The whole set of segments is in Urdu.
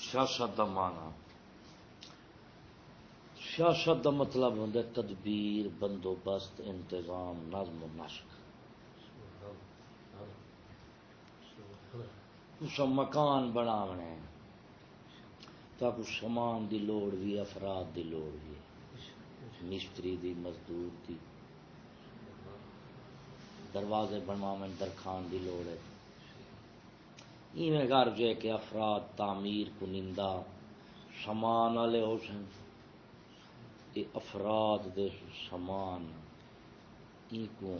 سیاست کا معنی سیاست کا مطلب ہوتا ہے تدبیر، بندوبست، انتظام، نظم و نسق۔ اس مکان بناونے تاکہ سامان دی لوڑ بھی، افراد دی لوڑ بھی، مستری دی، مزدور دی، دروازے بنواویں درخان دی لوڑ ہے۔ ایویں غرض ہے کہ افراد تعمیر کنندہ سامان والے ہو سن، یہ افراد دے سامان کو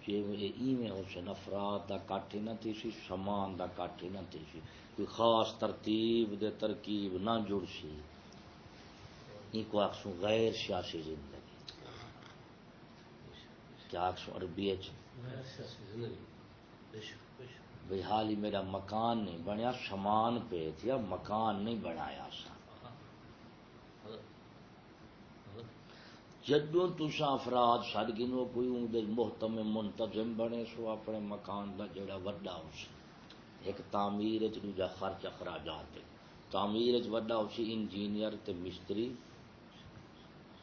ایویں ہو سن، افراد دا کٹ ہی نہ تھی سی، سامان دا کٹ ہی نہ تھی سی، کوئی خاص ترتیب دے ترکیب نہ جڑ سی، ان کو آخسوں غیر سیاسی زندگی۔ کیا آخسوں عربی بھئی حال ہی میرا مکان نہیں بنیا، سامان پہ تھیا، مکان نہیں بنایا سا۔ جدوں تساں افراد سد گنو کوئی اندر محتم منتظم بنے سو اپنے مکان دا جڑا وڈا ہو سی، ایک تعمیر وچ دوجا خرچ اخراجات، تعمیر وچ وڈا ہو سی انجینئر تے مستری،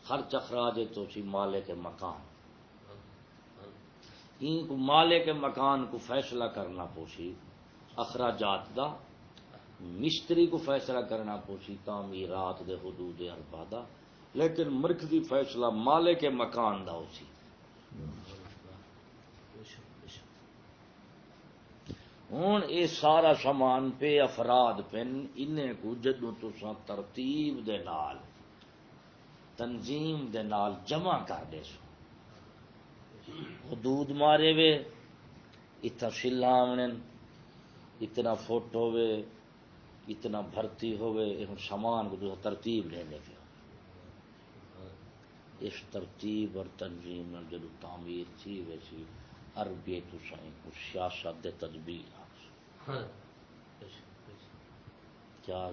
خرچ اخراج تو سی مالک مکان۔ ان کو مالک مکان کو فیصلہ کرنا پوسی اخراجات دا، مستری کو فیصلہ کرنا پوسی تعمیرات دے حدود اربا دا، لیکن مرکزی فیصلہ مالک مکان دا ہو سی۔ ہوں یہ سارا سامان پہ افراد پن انہیں کو جدوں تساں ترتیب دے نال تنظیم دے نال جمع کر دے سو، حدود مارے وے اتنا سلا آمن، اتنا فٹ ہوئے، اتنا بھرتی ہوئے، سامان کو ترتیب لینے پہ اس ترتیب اور تنظیم میں جدو تعمیر تھی ویسی عربی تو سائیں کو سیاست دے تدبیر کیا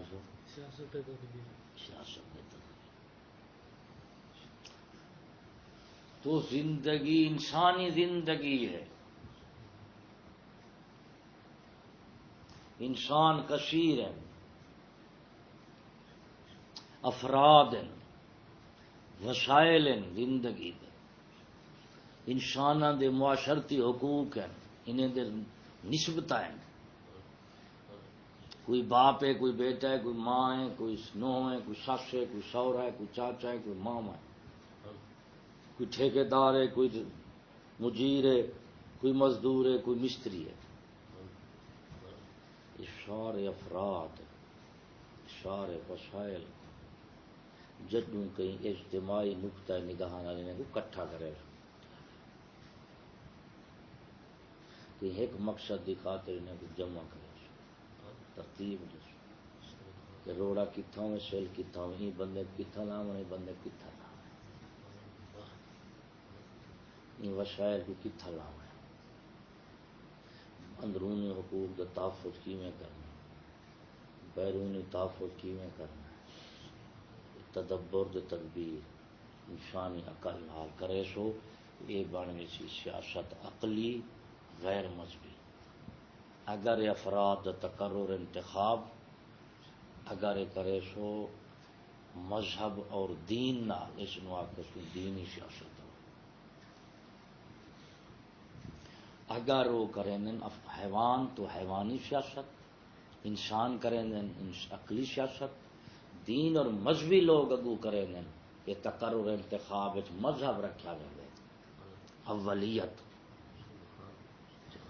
سیاست دے تدبیر۔ تو زندگی انسانی زندگی ہے، انسان کثیر ہیں، افراد ہیں، وسائل ہیں زندگی دے، انساناں دے معاشرتی حقوق ہیں، انہیں دے نسبت ہیں، کوئی باپ ہے، کوئی بیٹا ہے، کوئی ماں ہے، کوئی نوہ ہے، کوئی سس ہے، کوئی سورا ہے، کوئی چاچا ہے، کوئی ماما ہے، کوئی ٹھیکیدار ہے، کوئی مجیر ہے، کوئی مزدور ہے، کوئی مستری ہے۔ یہ سارے افراد، سارے وسائل جدوں کہیں اجتماعی نقطہ نگاہ والے کو کٹھا کرے کہ ایک مقصد کی خاطر انہیں کو جمع کرے، ترتیب دے کہ روڑا کتھا میں سیل کتھا میں، بندے کتھا لاؤں، بندے کتھا لاؤں، ان وسائل کو کتھا لاؤں، اندرونی حقوق کا تحفظ کیویں کرنا، بیرونی تحفظ کیویں کرنا، تدبر دے تدبیر انسانی عقل نال کرے سو یہ بن گئی سی سیاست عقلی غیر مذہبی۔ اگر یہ افراد تقرر انتخاب اگر یہ کرے سو مذہب اور دین نال، اس نو آکھے سو دینی سیاست، اگر وہ کریں حیوان تو حیوانی سیاست، انسان کریں عقلی سیاست، دین اور مذہبی لوگ اگو کریں یہ تقرر انتخاب مذہب رکھا گیا اولیت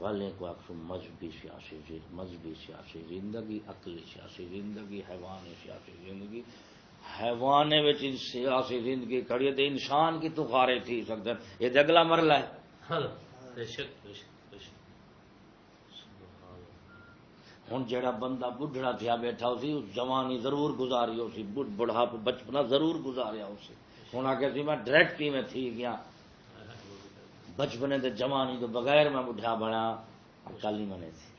والے کو آخر مذہبی سیاسی زندگی، عقلی سیاسی زندگی، حیوانی سیاسی زندگی۔ حیوان سیاسی زندگی کھڑی ہے تو انسان کی تو خارج تھی سکتے ہیں، یہ اگلا مرلہ ہے۔ ہوں جڑا بندہ بڑھڑا تھیا بیٹھا ہو سی جوانی ضرور گزاری ہو سی، بڑھا بچپنا ضرور گزاریا ہو سی، ہوں آ کے میں ڈائریکٹ ہی میں تھی گیا بچپنے دے جوانی تو بغیر میں بڑھا بنا عقل ہی منے تھی۔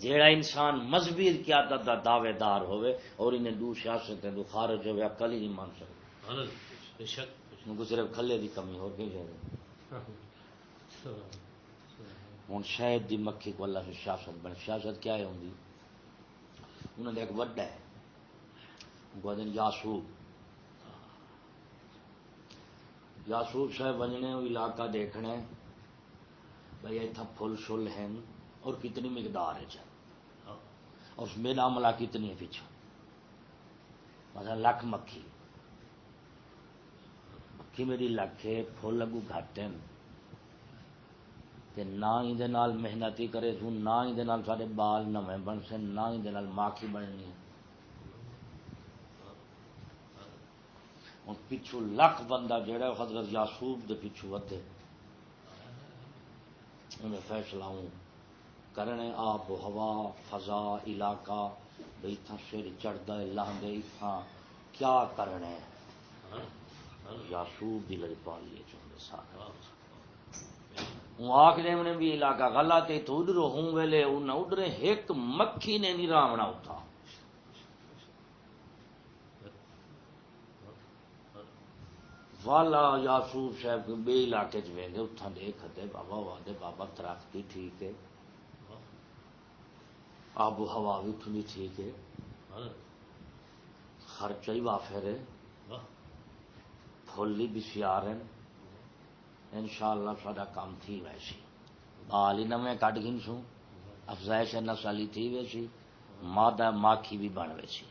جیڑا انسان مذہبی قیادت دا دعوے دار ہوئے اور انہیں دو سیاستیں دو خارج ہوئے عقل ہی نہیں مان سکتے، ان کو صرف کھلے دی کمی ہو گئی ہے۔ ہوں شاید دی مکھی کو اللہ سے سیاست بنے، سیاست کیا ہے ہوں انہوں نے ایک وڈا ہے گوادن یاسوب صاحب بننے وہ علاقہ دیکھنا ہے بھائی اتنا پھل شل ہیں اور کتنی مقدار ہے اور میرا عملہ کتنی ہے پیچھے مثلا لکھ مکھی میری لکھ ہے پھل اگو گھٹ ہیں نہ ہی محنتی کرے سو نہ ہی سارے بال نویں بن سن نہ ہی ماکھی بننی ہے ہوں پچھو لکھ بندہ جہا حضرت یاسوب دے پچھو ادھے انہیں فیصلہ ہوں کرنے آب و ہوا فضا علاقہ بھائی اتنا سر چڑھتا ہے لاندے اتنا کیا کرنا ہے یاسوب دی لڑ پا لیے چاہتے سارے ہوں آخری انہیں بھی علاقہ غلط ہے تو ادھر ہوں ویلے انہیں ادھر ایک مکھی نے نہیں رامنا اتھا والا یاسوب صاحب بے علاقے چ ویندے اتھاں دیکھتے بابا وادے بابا درخت بھی ٹھیک ہے آب و ہوا بھی اتوں بھی ٹھیک ہے خرچہ ہی وافر ہے پھل ہی بسیار ہیں انشاءاللہ سارا کام تھی ویسی بال ہی نویں کٹ گن سوں افزائش نسل تھی ویسی مادہ ماکھی بھی بن ویسی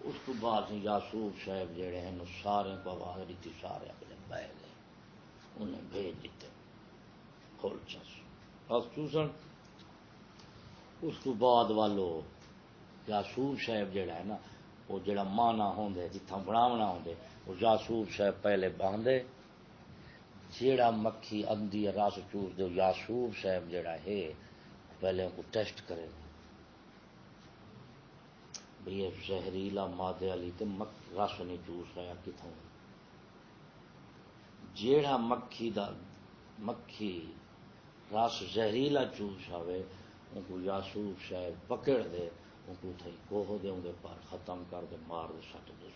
اس کو بعد یاسوب صاحب جڑے ہیں سارے کو آواز دیتی سارے اپنے بہ گئے انہیں بھیج دیتے پھول چوسن اس کو بعد والو یاسوب صاحب جڑا ہے نا وہ جڑا مانا ہوندے جتھاں بناونا ہوندے وہ یاسوب صاحب پہلے باندھے جیڑا مکھی اندھی رس چوس دو یاسوب صاحب جڑا ہے پہلے ان کو ٹیسٹ کرے بھئی یہ زہریلا مادے والی تو رس نہیں چوس رہا کتوں جیڑا مکھی رس زہریلا چوس آئے ان کو یاسوب صاحب پکڑ دے ان کو تھئی کوہ دے ان دے پر ختم کر دے مار دے سٹ دے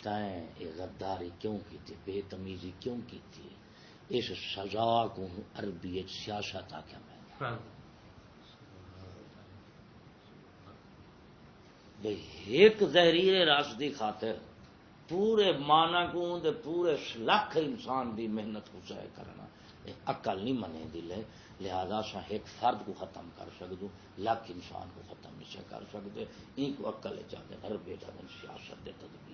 یہ غداری کیوں کی تھی بے تمیزی کیوں کی تھی اس سزا کو عربی سیاست آخیا میں ایک زہریلے رس دی خاطر پورے مانا کو پورے لکھ انسان دی محنت کو ضائع کرنا عقل نہیں منے دل ہے لہذا سا ایک فرد کو ختم کر سکتے لکھ انسان کو ختم نہیں کر سکتے ان کو عقل چاہتے ہر بیٹا دن سیاست دے تدبیر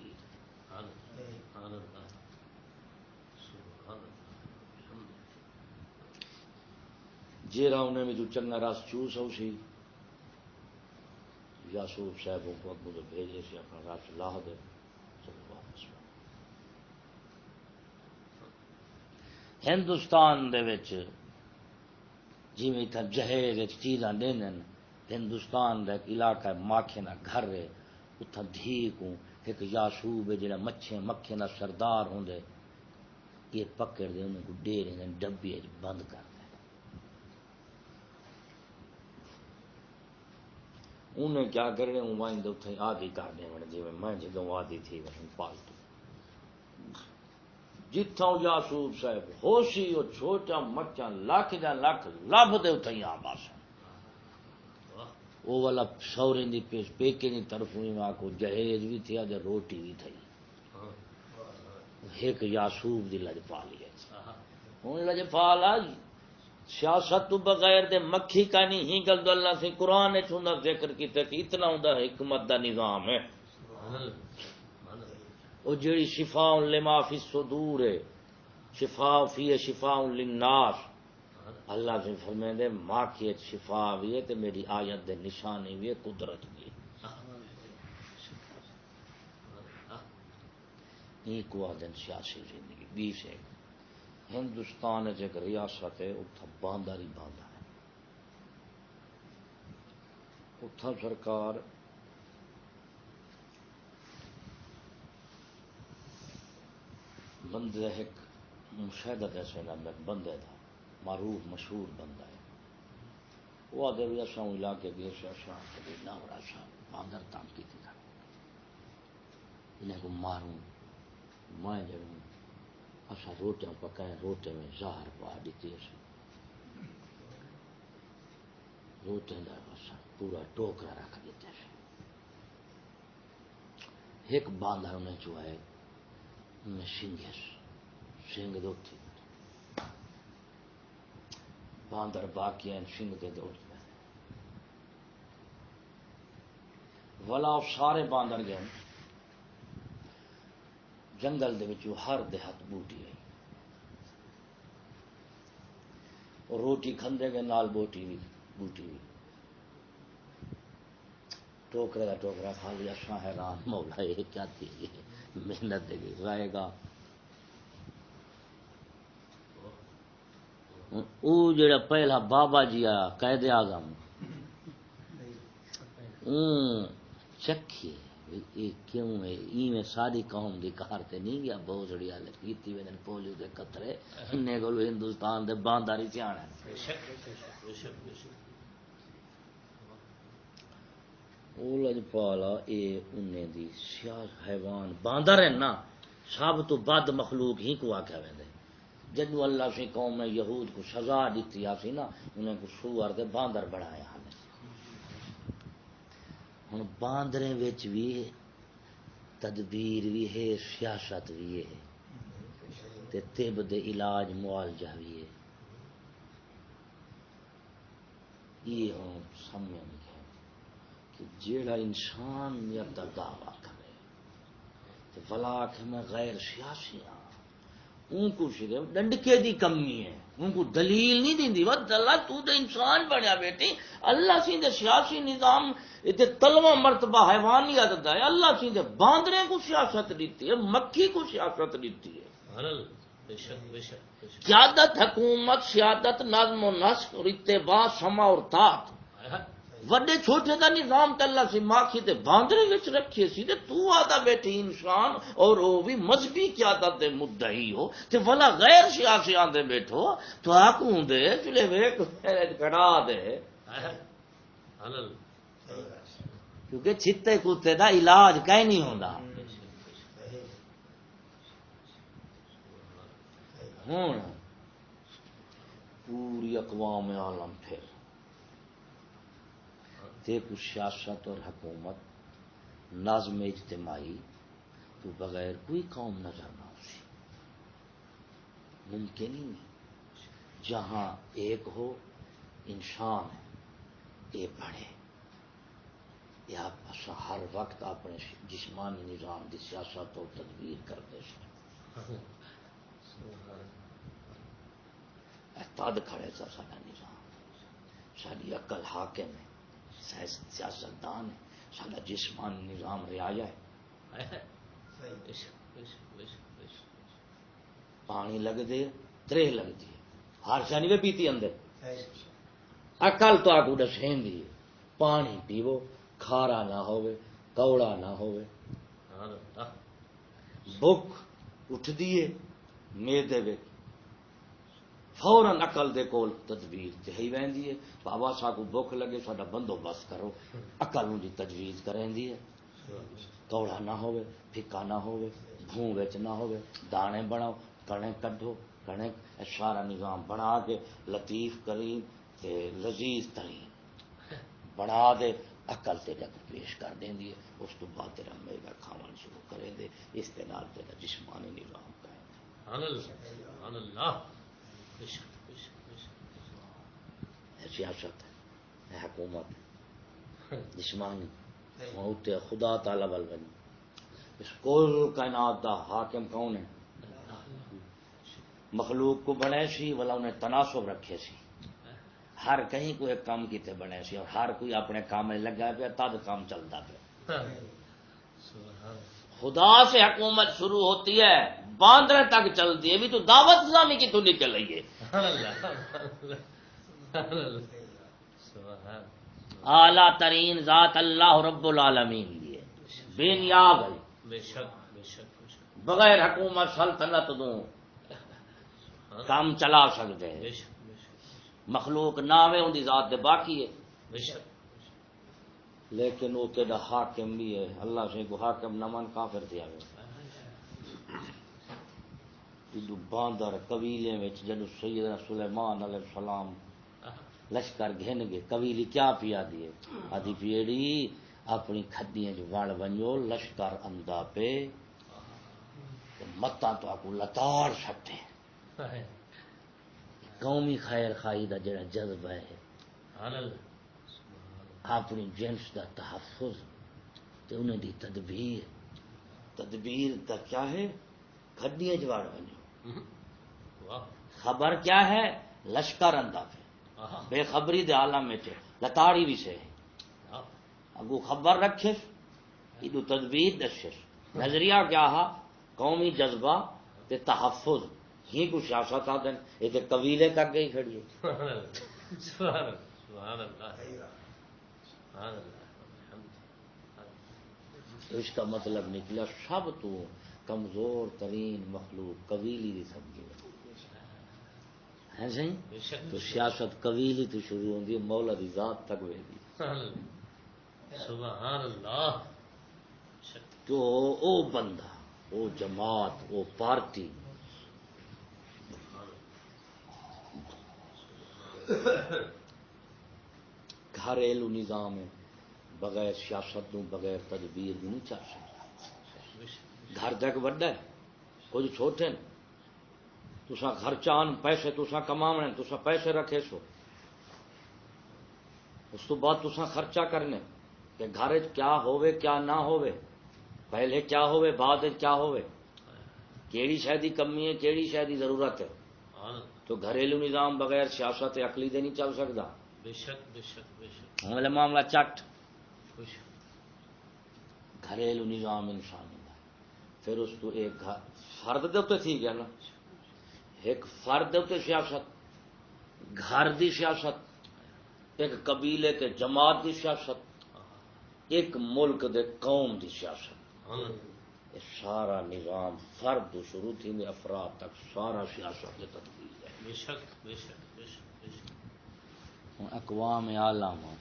جیرا انہیں بھی جو چنگا رس چوس ہو سی یاسوب صاحبوں کو اگوں تو بھیجے سے اپنا رس لاہ دے واپس ہندوستان دے وچ جویں تھا جہیز چیزاں دین ہندوستان دا ایک علاقہ ماکھے دا گھر ہے اتھا دھی کو ایک یاسوب ہے جڑا مکھے دا سردار ہوندے یہ پکڑ دے انہوں کو ڈیرے دے ڈبے بند کر دے انہیں کیا کرنے وائن اتنے آدھی کرنے جی میں جدوں آدھی تھی پالتو جتوں یاسوب صاحب ہو سی وہ چھوٹا مچا لکھ جا لکھ لب دے اتیں آ بس وہ والا سورے دی پیکے دی طرف کو جہیز بھی تھی آج روٹی بھی تھی ایک یاسوب دی لجپالی ہے ہوں لجپالا سیاست تو بغیر دے مکھی کا نہیں ہی گل تو اللہ سے قرآن چوندا ذکر کیتے کہ اتنا ہوندا حکمت دا نظام ہے وہ جڑی شفاء لما فی الصدور ہے شفاء فی شفاء للناس اللہ سے فرمائے دے ماں کی شفا بھی ہے تے میری آیت دے نشانی بھی ہے قدرت بھی یہ کو آدن سیاسی زندگی 20 ہے ہندوستان ایک ریاست ہے اتھا بانداری باندھا ہے اتھا سرکار بندے ایک مشاہدت ایسے نام ایک بندے تھا معروف مشہور بندہ ہے وہ آدھے بھی ایسا علاقے گئے سے ایسا کبھی ناورا سا باندر تام کی تھی انہیں کو ماروں میں جڑوں اصا روٹیاں پکائیں روٹے میں زہر پا دیتی ہے روتے دا بس پورا ٹوکرا رکھ دیتے ہیں. ایک باندر انہیں چوائے انہیں سنگے سنگ دو تھی باندر باقی ہیں سنگ دے دوڑ پہ ولا سارے باندر گئے جنگل دے وچوں ہر دیہات بوٹی آئی اور روٹی کھندے گئے نال بوٹی بھی بوٹی بھی ٹوکرے کا ٹوکرا کھا لیا اساں حیران مولا یہ کیا تھی محنت دے گئی گائے گا او جڑا پہلا بابا جی آیا قائد اعظم چکھے یہ کیوں ہے ایویں ساری قوم دی کار تے نہیں گیا بوجھڑی والے کیتی وین پولیو دے قطرے انہیں کولو ہندوستان دے بانداری سیاںے اولج پالا اے انہیں دی سیاہ حیوان باندر ہے نا سب تو بد مخلوق ہی کو آکھیا ویندے جدو اللہ سے قوم نے یہود کو سزا دیتی آسی نا انہیں کو سوار دے باندر بنایا ہمیں ہن باندریں وچ بھی تدبیر بھی ہے سیاست بھی ہے تے طب دے علاج معالجہ بھی ہے یہ ہوں سمجھ ہے کہ جیڑا انسان یا دعویٰ کرے تے بلا کہ میں غیر سیاسی ہاں ان کو صرف ڈنڈکے دی کمی ہے ان کو دلیل نہیں دیندی وہ اللہ تو دے انسان بنیا بیٹی اللہ سی دے سیاسی نظام تے تلوہ مرتبہ حیوانیت دا ہے اللہ سی دے باندرے کو سیاست دیتی ہے مکھی کو سیاست دیتی ہے قیادت حکومت سیادت نظم و نسق اور اتباع سما اور طاعت وڈے چھوٹے دا نظام تے اللہ سی ماکھی تے باندرے وچ رکھے سی تے تو آدا بیٹھی انسان اور وہ بھی مذہبی قیادت دے مدعی ہو تے ولا غیر سیاسی آندے بیٹھو تو آکوں دے چلے ویک کڑا دے کیونکہ چھتے کتے دا علاج کہیں نہیں ہوندا ہوں پوری اقوام عالم پھر دیکھو سیاست اور حکومت نظم اجتماعی تو بغیر کوئی قوم نظر نہ ہوتی ممکن ہی نہیں جہاں ایک ہو انسان یہ بڑھے یا ہر وقت اپنے جسمانی نظام کی سیاست اور تدبیر کرتے تد کھڑے سا سارا نظام ساری عقل حاکم ہے سیاستدان ہے سارا جسمانی نظام رعایا ہے پانی لگ دے ترے لگ دی ہر شانی میں پیتی اندر عقل تو آگو دسیں دی پانی پیو کھارا نہ ہوئے کوڑا نہ ہوئے بھوک اٹھ دیے میدے وچ فوراً عقل دے کول تدبیر ہی ویندی ہے بابا صاحب کو بھوک لگے ساڈا بندوبست کرو عقل ان کی تجویز کریں ہے کوڑا نہ ہوئے پھکا نہ ہوئے بھوں وچ نہ ہوئے دانے بناؤ کڑے کڈو کڑے سارا نظام بنا کے لطیف کریم تے لذیذ ترین بنا دے عقل تیرے کو پیش کر دیں دی اس تو بعد تیرا میوہ کھانا شروع کریں دے اس کے نال تیرا جسمانی نظام قائم سیاست ہے حکومت جسمانی ہوتے خدا تعالی ول بنی اس کل کائنات دا حاکم کون ہے مخلوق کو بنے سی والا انہیں تناسب رکھے سی ہر کہیں کو ایک کام کیتے بنے سی اور ہر کوئی اپنے کام میں لگا پیا تد کام چلتا پیا خدا سے حکومت شروع ہوتی ہے باندرے تک چلتی ہے بھی تو دعوت اسلامی کی تو نکل رہی ہے اعلیٰ ترین ذات اللہ رب العالمین لیے بے نیاز ہے بغیر حکومت سلطنت دوں کام چلا سکتے ہیں مخلوق ناوے ان کی ذات دے باقی ہے لیکن وہ تیرا حاکم بھی ہے اللہ سے کو حاکم نہ من کافر دیا جدو باندر قبیلے میں جدو سیدنا سلیمان علیہ السلام لشکر گھن گئے قبیلی کیا پیا دیے آدھی پیڑی اپنی کھدیاں جو وڑ ونجو لشکر اندا پہ متاں تو آپ کو لتاڑ سٹے قومی خیر خائی دا جڑا جذبہ ہے اپنی جنس دا تحفظ تے انہیں دی تدبیر دا کیا ہے کھدیاں جواڑ ونجو خبر کیا ہے لشکر اندا پہ بے خبری دے عالم میں لتاڑی بھی سے اگو خبر رکھے ادو تدبیر دشش نظریہ کیا ہا قومی جذبہ تے تحفظ ہی کو سیاست آ دیں یہ تو قبیلے تک گئی کھڑی ہے اس کا مطلب نکلا سب تو کمزور ترین مخلوق قبیلی دی سمجھے ہے صحیح تو سیاست قبیلی تو شروع ہوندی ہے مولا دی ذات تک ویندی سبحان اللہ تو او بندہ او جماعت او پارٹی گھریلو نظام ہے بغیر سیاست نو بغیر تدبیر نہیں چل سکتا گھر تک وڈا ہے کچھ چھوٹے نے تسا خرچان پیسے تسا کماونے تسا پیسے رکھے سو اس تو بعد تسا خرچہ کرنے کہ گھر کیا ہوئے کیا نہ ہوئے پہلے کیا ہوئے بعد کیا ہوئے کیڑی شے دی کمی ہے کیڑی شے دی ضرورت ہے تو گھریلو نظام بغیر سیاست عقلی دے نہیں چل سکتا بے شک بے شک بے شک معاملہ چٹ گھریلو نظام انسانی دا پھر اس کو ایک فرد دے تے تھی گیا نا ایک فرد دے سیاست گھر دی سیاست ایک قبیلے کے جماعت دی سیاست ایک ملک دے قوم دی سیاست یہ سارا نظام فرد تو شروع تھی میں افراد تک سارا سیاست کی تدبیر ہے بے شک بے شک بے شک بے شک اقوام عالم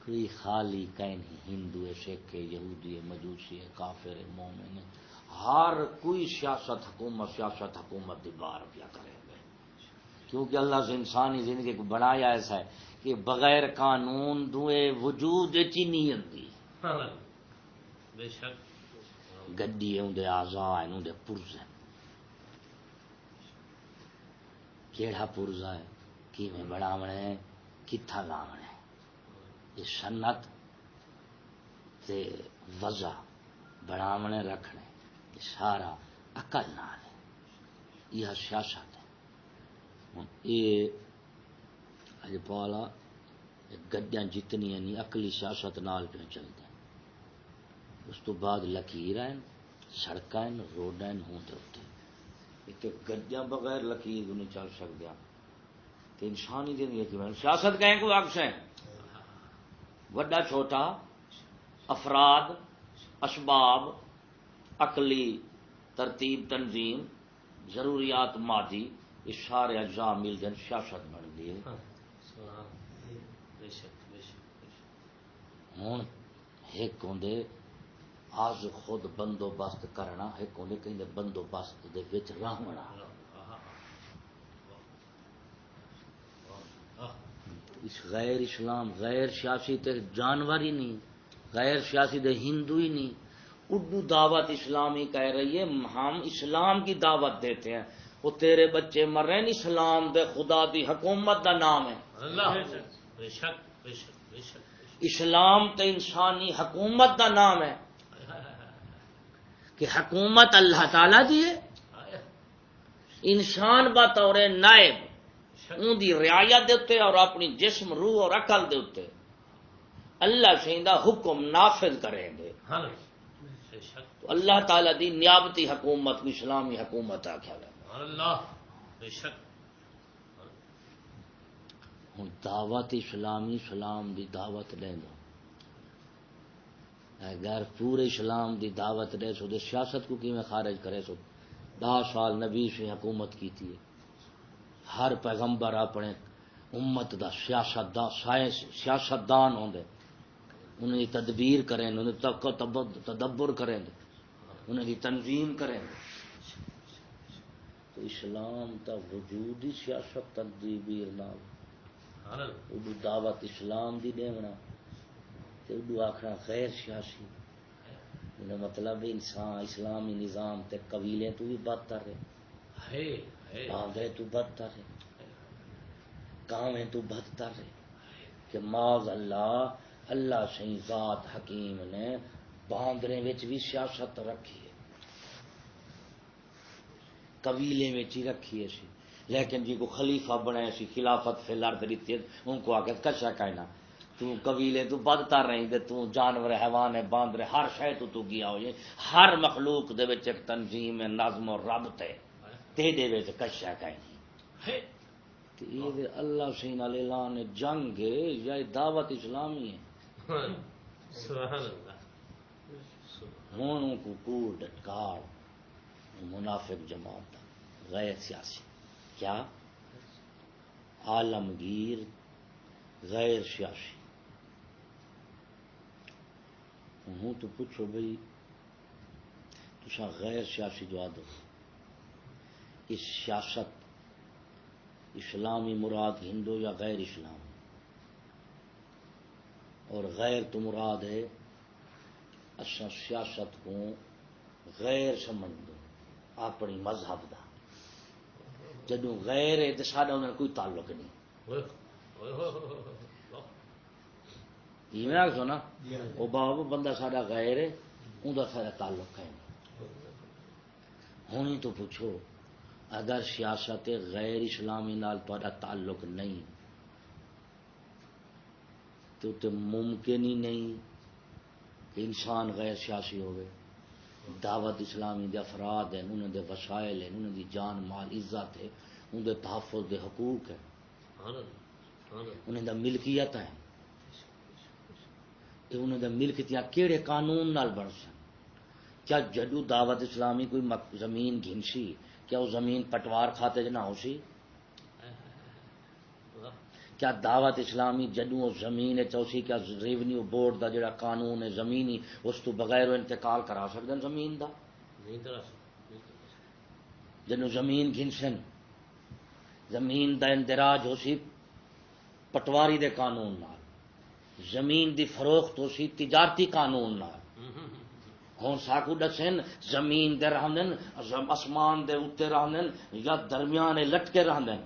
کوئی خالی کہیں نہیں ہندو ہے سکھ ہے یہودی ہے مجوسی ہے کافر ہے مومن ہے ہر کوئی سیاست حکومت دی بار پیا کرے گا کیونکہ اللہ سے انسانی زندگی کو بنایا ایسا ہے کہ بغیر قانون دوئے وجود چی نہیں ہوتی بے شک گڈی ہے اندے اعضاء ہیں اندے پرزے کیڑا پرزا ہے کیویں بڑھاونا ہے کتھا لاونا ہے یہ سنت تے وضع بڑھاونے رکھنے یہ سارا عقل نال ہے یہ سیاست ہے یہ اج پالا گڈیاں جتنی نہیں عقلی سیاست نال پہ چلتے ہیں اس تو بعد لکیر ہیں سڑکیں روڈیں ہوں تے گڈیاں بغیر لکیر نہیں چل سکتا تو انسانی زندگی کی سیاست کہیں کو عکس ہے وڈا چھوٹا افراد اسباب عقلی ترتیب تنظیم ضروریات مادی یہ سارے اجزاء مل گئے سیاست بن گئی ہوں ایک ہوندے آج خود بندوبست کرنا ایک ہوندے کہیں بندوبست دے وچ رہنا اس غیر اسلام غیر سیاسی تے جانور ہی نہیں غیر سیاسی دے ہندو ہی نہیں اردو دعوت اسلامی کہہ رہی ہے ہم اسلام کی دعوت دیتے ہیں وہ تیرے بچے مر رہے ہیں اسلام دے خدا دی حکومت دا نام ہے اسلام تے انسانی حکومت دا نام ہے کہ حکومت اللہ تعالی دی ہے انسان بطور نائب ان دی رعایت دے اتے اور اپنی جسم روح اور عقل دے اتے اللہ شہندہ حکم نافذ کریں گے تو اللہ تعالی دی نیابتی حکومت کو اسلامی حکومت آکھا گیا ہوں دعوت اسلامی اسلام دی دعوت دے دو اگر پورے اسلام دی دعوت دے سو دے سیاست کو کی میں خارج کرے سو 10 سال نبی سے حکومت کی تھی ہر پیغمبر اپنے امت دا سیاستدان ہوندے انہیں دی تدبیر کریں انہیں تدبر کریں انہیں دی تنظیم کریں تو اسلام تا وجود ہی سیاست تدبیر نال اڈو دعوت اسلام دی دیونا تے اڈو آکھنا غیر سیاسی مطلب انسان اسلامی نظام تے قبیلے تو بھی بدتر ہے باندھے تو بدتر ہے کامیں تو بدتر ہے کہ معاذ اللہ سی ذات حکیم نے باندرے وچ بھی سیاست رکھی ہے قبیلے میں ہی رکھی ہے سی لیکن جی کو خلیفہ بنایا سی خلافت فی الارض دیتی ہے ان کو آگے کشا کہنا تو قبیلے تو بدتا رہی دے تو جانور حیوان ہے باندر ہر شے تو گیا ہو ہر مخلوق دے وچ ایک تنظیم ہے نظم و ربط ہے تیرے وچ کشا کہنی یہ اللہ سے نال اعلان جنگ ہے یا دعوت اسلامی ہے سبحان اللہ ہوں کو کوڑ ڈٹکار منافق جماعت غیر سیاسی کیا عالمگیر غیر سیاسی ہوں تو پوچھو بھائی تسا غیر سیاسی جو آدھو اس سیاست اسلامی مراد ہندو یا غیر اسلامی اور غیر تو مراد ہے اصا سیاست کو غیر سمجھ دو اپنی مذہب دا جدو غیر ہے تو ساڈا انہوں کوئی تعلق نہیں یہ میں آخو نا وہ بابا بندہ ساڈا غیر ہے ان کا سارا تعلق ہے ہوں تو پوچھو اگر سیاست غیر اسلامی نال تہاڈا تعلق نہیں تو ممکن ہی نہیں کہ انسان غیر سیاسی ہوئے دعوت اسلامی دے افراد ہیں انہوں دے وسائل ہیں انہوں دی جان مال عزت ہے انہوں دے تحفظ دے حقوق ہیں انہوں دا ملکیت ہے انہوں دے ملکیتیاں کیڑے قانون نال بن سن کیا جدو دعوت اسلامی کوئی زمین گھنسی کیا وہ زمین پٹوار کھاتے جنا ہو سی کیا دعوت اسلامی جدو زمین چوسی کیا ریونیو بورڈ دا جڑا قانون ہے زمینی اس تو بغیر انتقال کرا سکتے ہیں زمین دا جدو زمین گھنسن زمین دا اندراج ہو سی پٹواری دے قانون نال زمین دی فروخت ہو سی تجارتی قانون نال ہوں ساکو دسن زمین دے رہندن اسمان دے اتنے رہندن یا درمیان لٹکے رہندن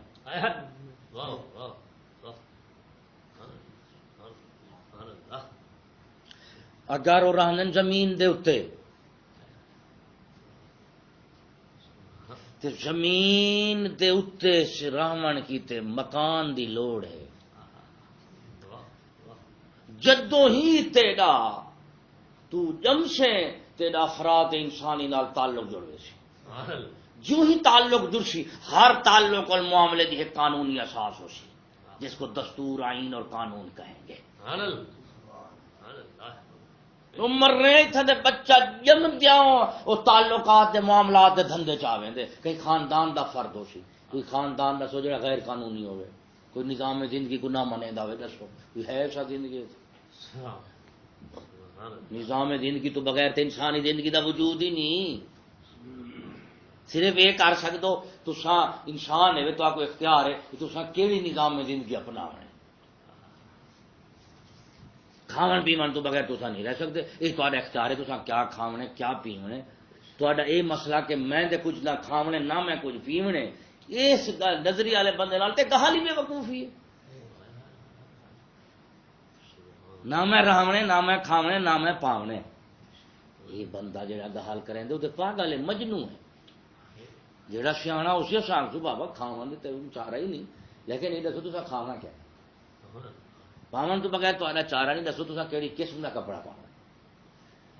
اگر وہ رہندن زمین دے اتنے تے زمین دے اتنے رہن کی تے مکان دی لوڑ ہے جدوں ہی تیڑا تو جمشے تیرا افراد انسانی نال تعلق جڑے سی جو ہی تعلق جڑسی ہر تعلق اور معاملے کی ایک قانونی اساس ہو سی جس کو دستور آئین اور قانون کہیں گے عمر رہے تھے بچہ جم دیا وہ تعلقات دے معاملات دے دھندے چاہویں دے کئی خاندان دا فرد ہو سی کوئی خاندان دا سو جڑا غیر قانونی ہوئے کوئی نظام زندگی کو نہ منے دا ہوئے دسو کوئی ہے ایسا زندگی نظام زندگی تو بغیر تے انسانی زندگی دا وجود ہی نہیں صرف یہ کر سکتے تسا انسان ہے تو کو اختیار ہے کہ تسا کیڑی نظام زندگی اپنا کھاون پیون تو بغیر تسا نہیں رہ سکتے یہ تا اختیار ہے تسا کیا کھاونے کیا پیونے تا یہ مسئلہ کہ میں دے کچھ نہ کھاونے نہ میں کچھ پیونے اس نظریے والے بندے نال تے گہالی بے وقوفی ہے نہ میں رہنے نہ میں کھاونے نہ میں پاونے یہ بندہ جڑا گال کریں دے وہ پاگل ہے مجنو ہے جڑا سیاح اسی سانگ سو بابا کھاوا تے چارہ ہی نہیں لیکن یہ دسو تصا کھانا کیا پاون تو بغیر تا چارہ نہیں دسو تصا کہڑی قسم کا کپڑا پاؤنا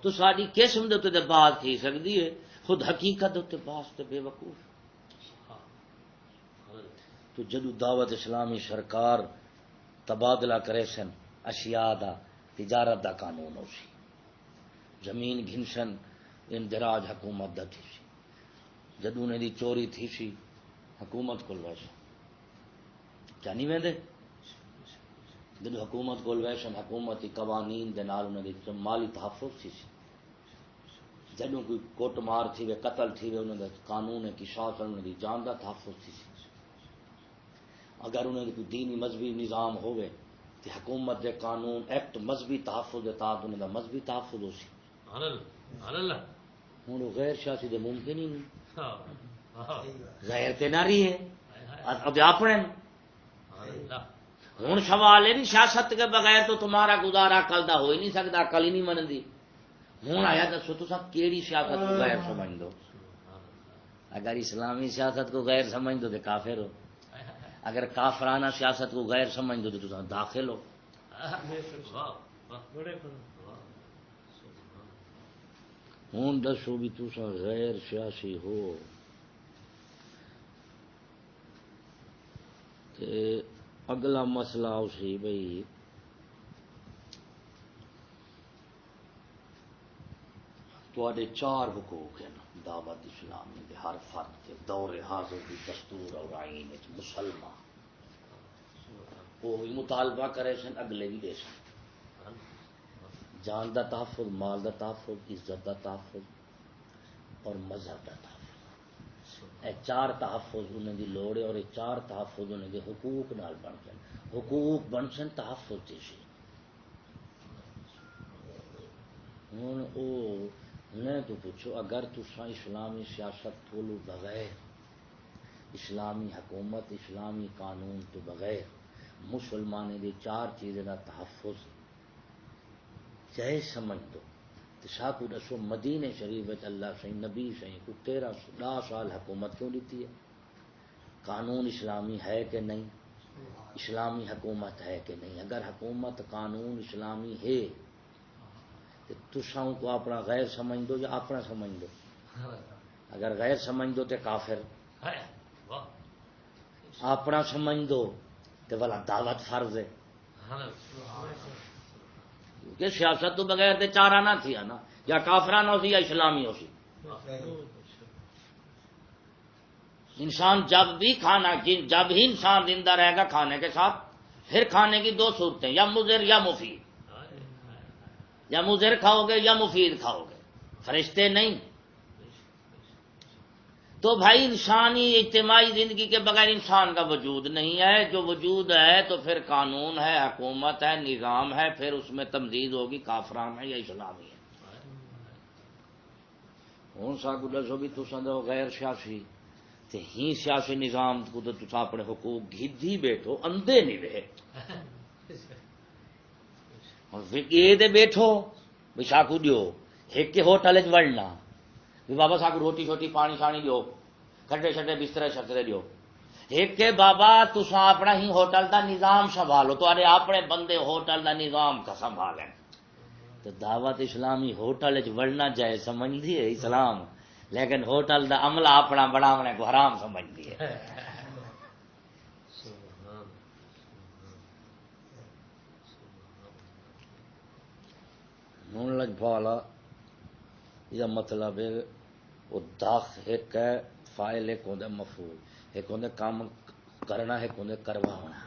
تو ساری قسم کے اتنے بات تھی سکتی ہے خود حقیقت اتنے باس تے بے وقوف تو جدو دعوت اسلامی سرکار تبادلہ کرے سن اشیاء دا تجارت دا قانون ہو سی زمین گھنسن اندراج حکومت دا تھی سی جدو نے دی چوری تھی سی حکومت کو ویسے کیا نہیں ویندے جدو حکومت کو ویسن حکومتی قوانین دے نال انہاں دی مالی تحفظ تھی سی جدوں کوئی کوٹ مار تھی وے قتل تھی وے انہوں نے قانون ہے قصاص انہوں دی جان دا تحفظ تھی سی اگر انہوں نے کوئی دینی مذہبی نظام ہوئے تو حکومت دے قانون ایکٹ مذہبی تحفظ دے تحت انہوں دا مذہبی تحفظ ہو سی ہوں وہ غیر سیاسی دے ممکن ہی نہیں غیر تے نہ رہی ہے اپنے ہوں سوال ہے نہیں سیاست کے بغیر تو تمہارا گزارا عقل دا ہو ہی نہیں سکتا عقل ہی نہیں منتی ہوں آیا دسو تو سب کیڑی سیاست کو غیر سمجھ دو اگر اسلامی سیاست کو غیر سمجھ دو تو کافر ہو اگر کافرانہ سیاست کو غیر سمجھ دو تو تم داخل ہو ہوں دسو بھی تسا غیر سیاسی ہو تے اگلا مسئلہ اسی بھئی تواڈے چار حقوق ہیں دعوت اسلامی دے ہر فرد کے دور حاضر کی دستور اور آئین مسلمان وہ بھی مطالبہ کرے سن اگلے بھی دے سن جان دا تحفظ مال دا تحفظ عزت دا تحفظ اور مذہب دا تحفظ اے چار تحفظ انہیں دی لوڑ ہے اور یہ چار تحفظ انہیں دے حقوق نال بن سن حقوق بن سن تحفظ جیسی ہوں او میں تو پوچھو اگر تسا اسلامی سیاست تھولو بغیر اسلامی حکومت اسلامی قانون تو بغیر مسلمانے دی چار چیزیں دا تحفظ جائز سمجھ دو تو ساکو دسو مدینہ شریف اللہ سے نبی سے کو 13 سال حکومت کیوں دیتی ہے قانون اسلامی ہے کہ نہیں اسلامی حکومت ہے کہ نہیں اگر حکومت قانون اسلامی ہے تساؤں کو اپنا غیر سمجھ دو یا اپنا سمجھ دو اگر غیر سمجھ دو تو کافر اپنا سمجھ دو تو بلا دعوت فرض ہے کیونکہ سیاست تو بغیر تو چارہ نہ تھی نا یا کافرانہ ہو سی یا اسلامی ہو سی انسان جب بھی کھانا جب ہی انسان زندہ رہے گا کھانے کے ساتھ پھر کھانے کی دو صورتیں یا مضر یا مفید یا مضر کھاؤ گے یا مفید کھاؤ گے فرشتے نہیں تو بھائی انسانی اجتماعی زندگی کے بغیر انسان کا وجود نہیں ہے جو وجود ہے تو پھر قانون ہے حکومت ہے نظام ہے پھر اس میں تمدید ہوگی کافران ہے یا اسلامی ہے ہوں سا دسو بھی تو غیر سیاسی تے ہی سیاسی نظام کو تو تسا اپنے حقوق گھی بیٹھو اندھے نہیں رہے یہ بیٹھو بھی ساکو دیو ایک ہوٹل وڑنا بھی بابا ساکو روٹی شوٹی پانی شانی دیو کھڈے شڈے بسترے شسترے دیو ایک کے بابا تسا اپنا ہی ہوٹل دا نظام سنبھالو تو اپنے بندے ہوٹل دا نظام کا سنبھالیں تو دعوت اسلامی ہوٹل وڑنا جائے سمجھ دیے اسلام لیکن ہوٹل دا عملہ اپنا بناونے کو حرام سمجھ دیے نون لجپالا یہ مطلب ہے وہ داخ ایک ہے فائل ایک ہوتا مفعول ایک ہوتا کام کرنا ایک ہوتا کروانا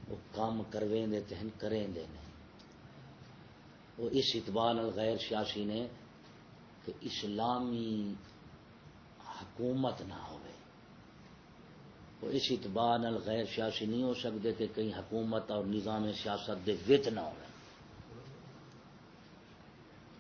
وہ کام کرویں دیتے ہیں کریں دینے وہ اس اعتبار غیر سیاسی نے کہ اسلامی حکومت نہ ہوئے وہ اس اعتبار غیر سیاسی نہیں ہو سکتے کہ کہیں حکومت اور نظام سیاست دے وچ نہ ہو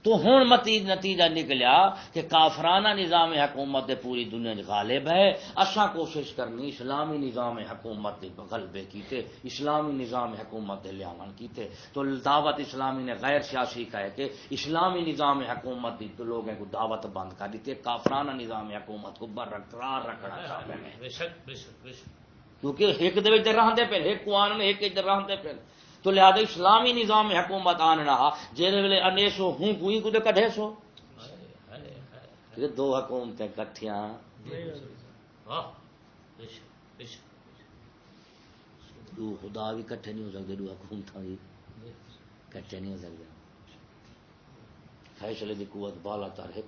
تو ہوں نتیجہ نکلیا کہ کافرانہ نظام حکومت پوری دنیا غالب ہے اساں کوشش کرنی اسلامی نظام حکومت غلبے کیتے اسلامی نظام حکومت لیاون کیتے تو دعوت اسلامی نے غیر سیاسی کہے کہ اسلامی نظام حکومت دی تو لوگوں کو دعوت بند کر دیتے کافرانہ نظام حکومت کو برقرار رکھنا چاہتے ہیں کیونکہ ایک دے رہتے پہ ایک قوان میں ایک ادھر رہتے پہ تو لہذا اسلامی نظام حکومت آننا جس ویلے انیسو ہوں کوئی کو کٹھے سو دو حکومتیں کٹھیاں دو خدا بھی کٹھے نہیں ہو سکتے دو حکومت بھی کٹھے نہیں ہو سکتے فیصلے کی قوت بالا تر ہے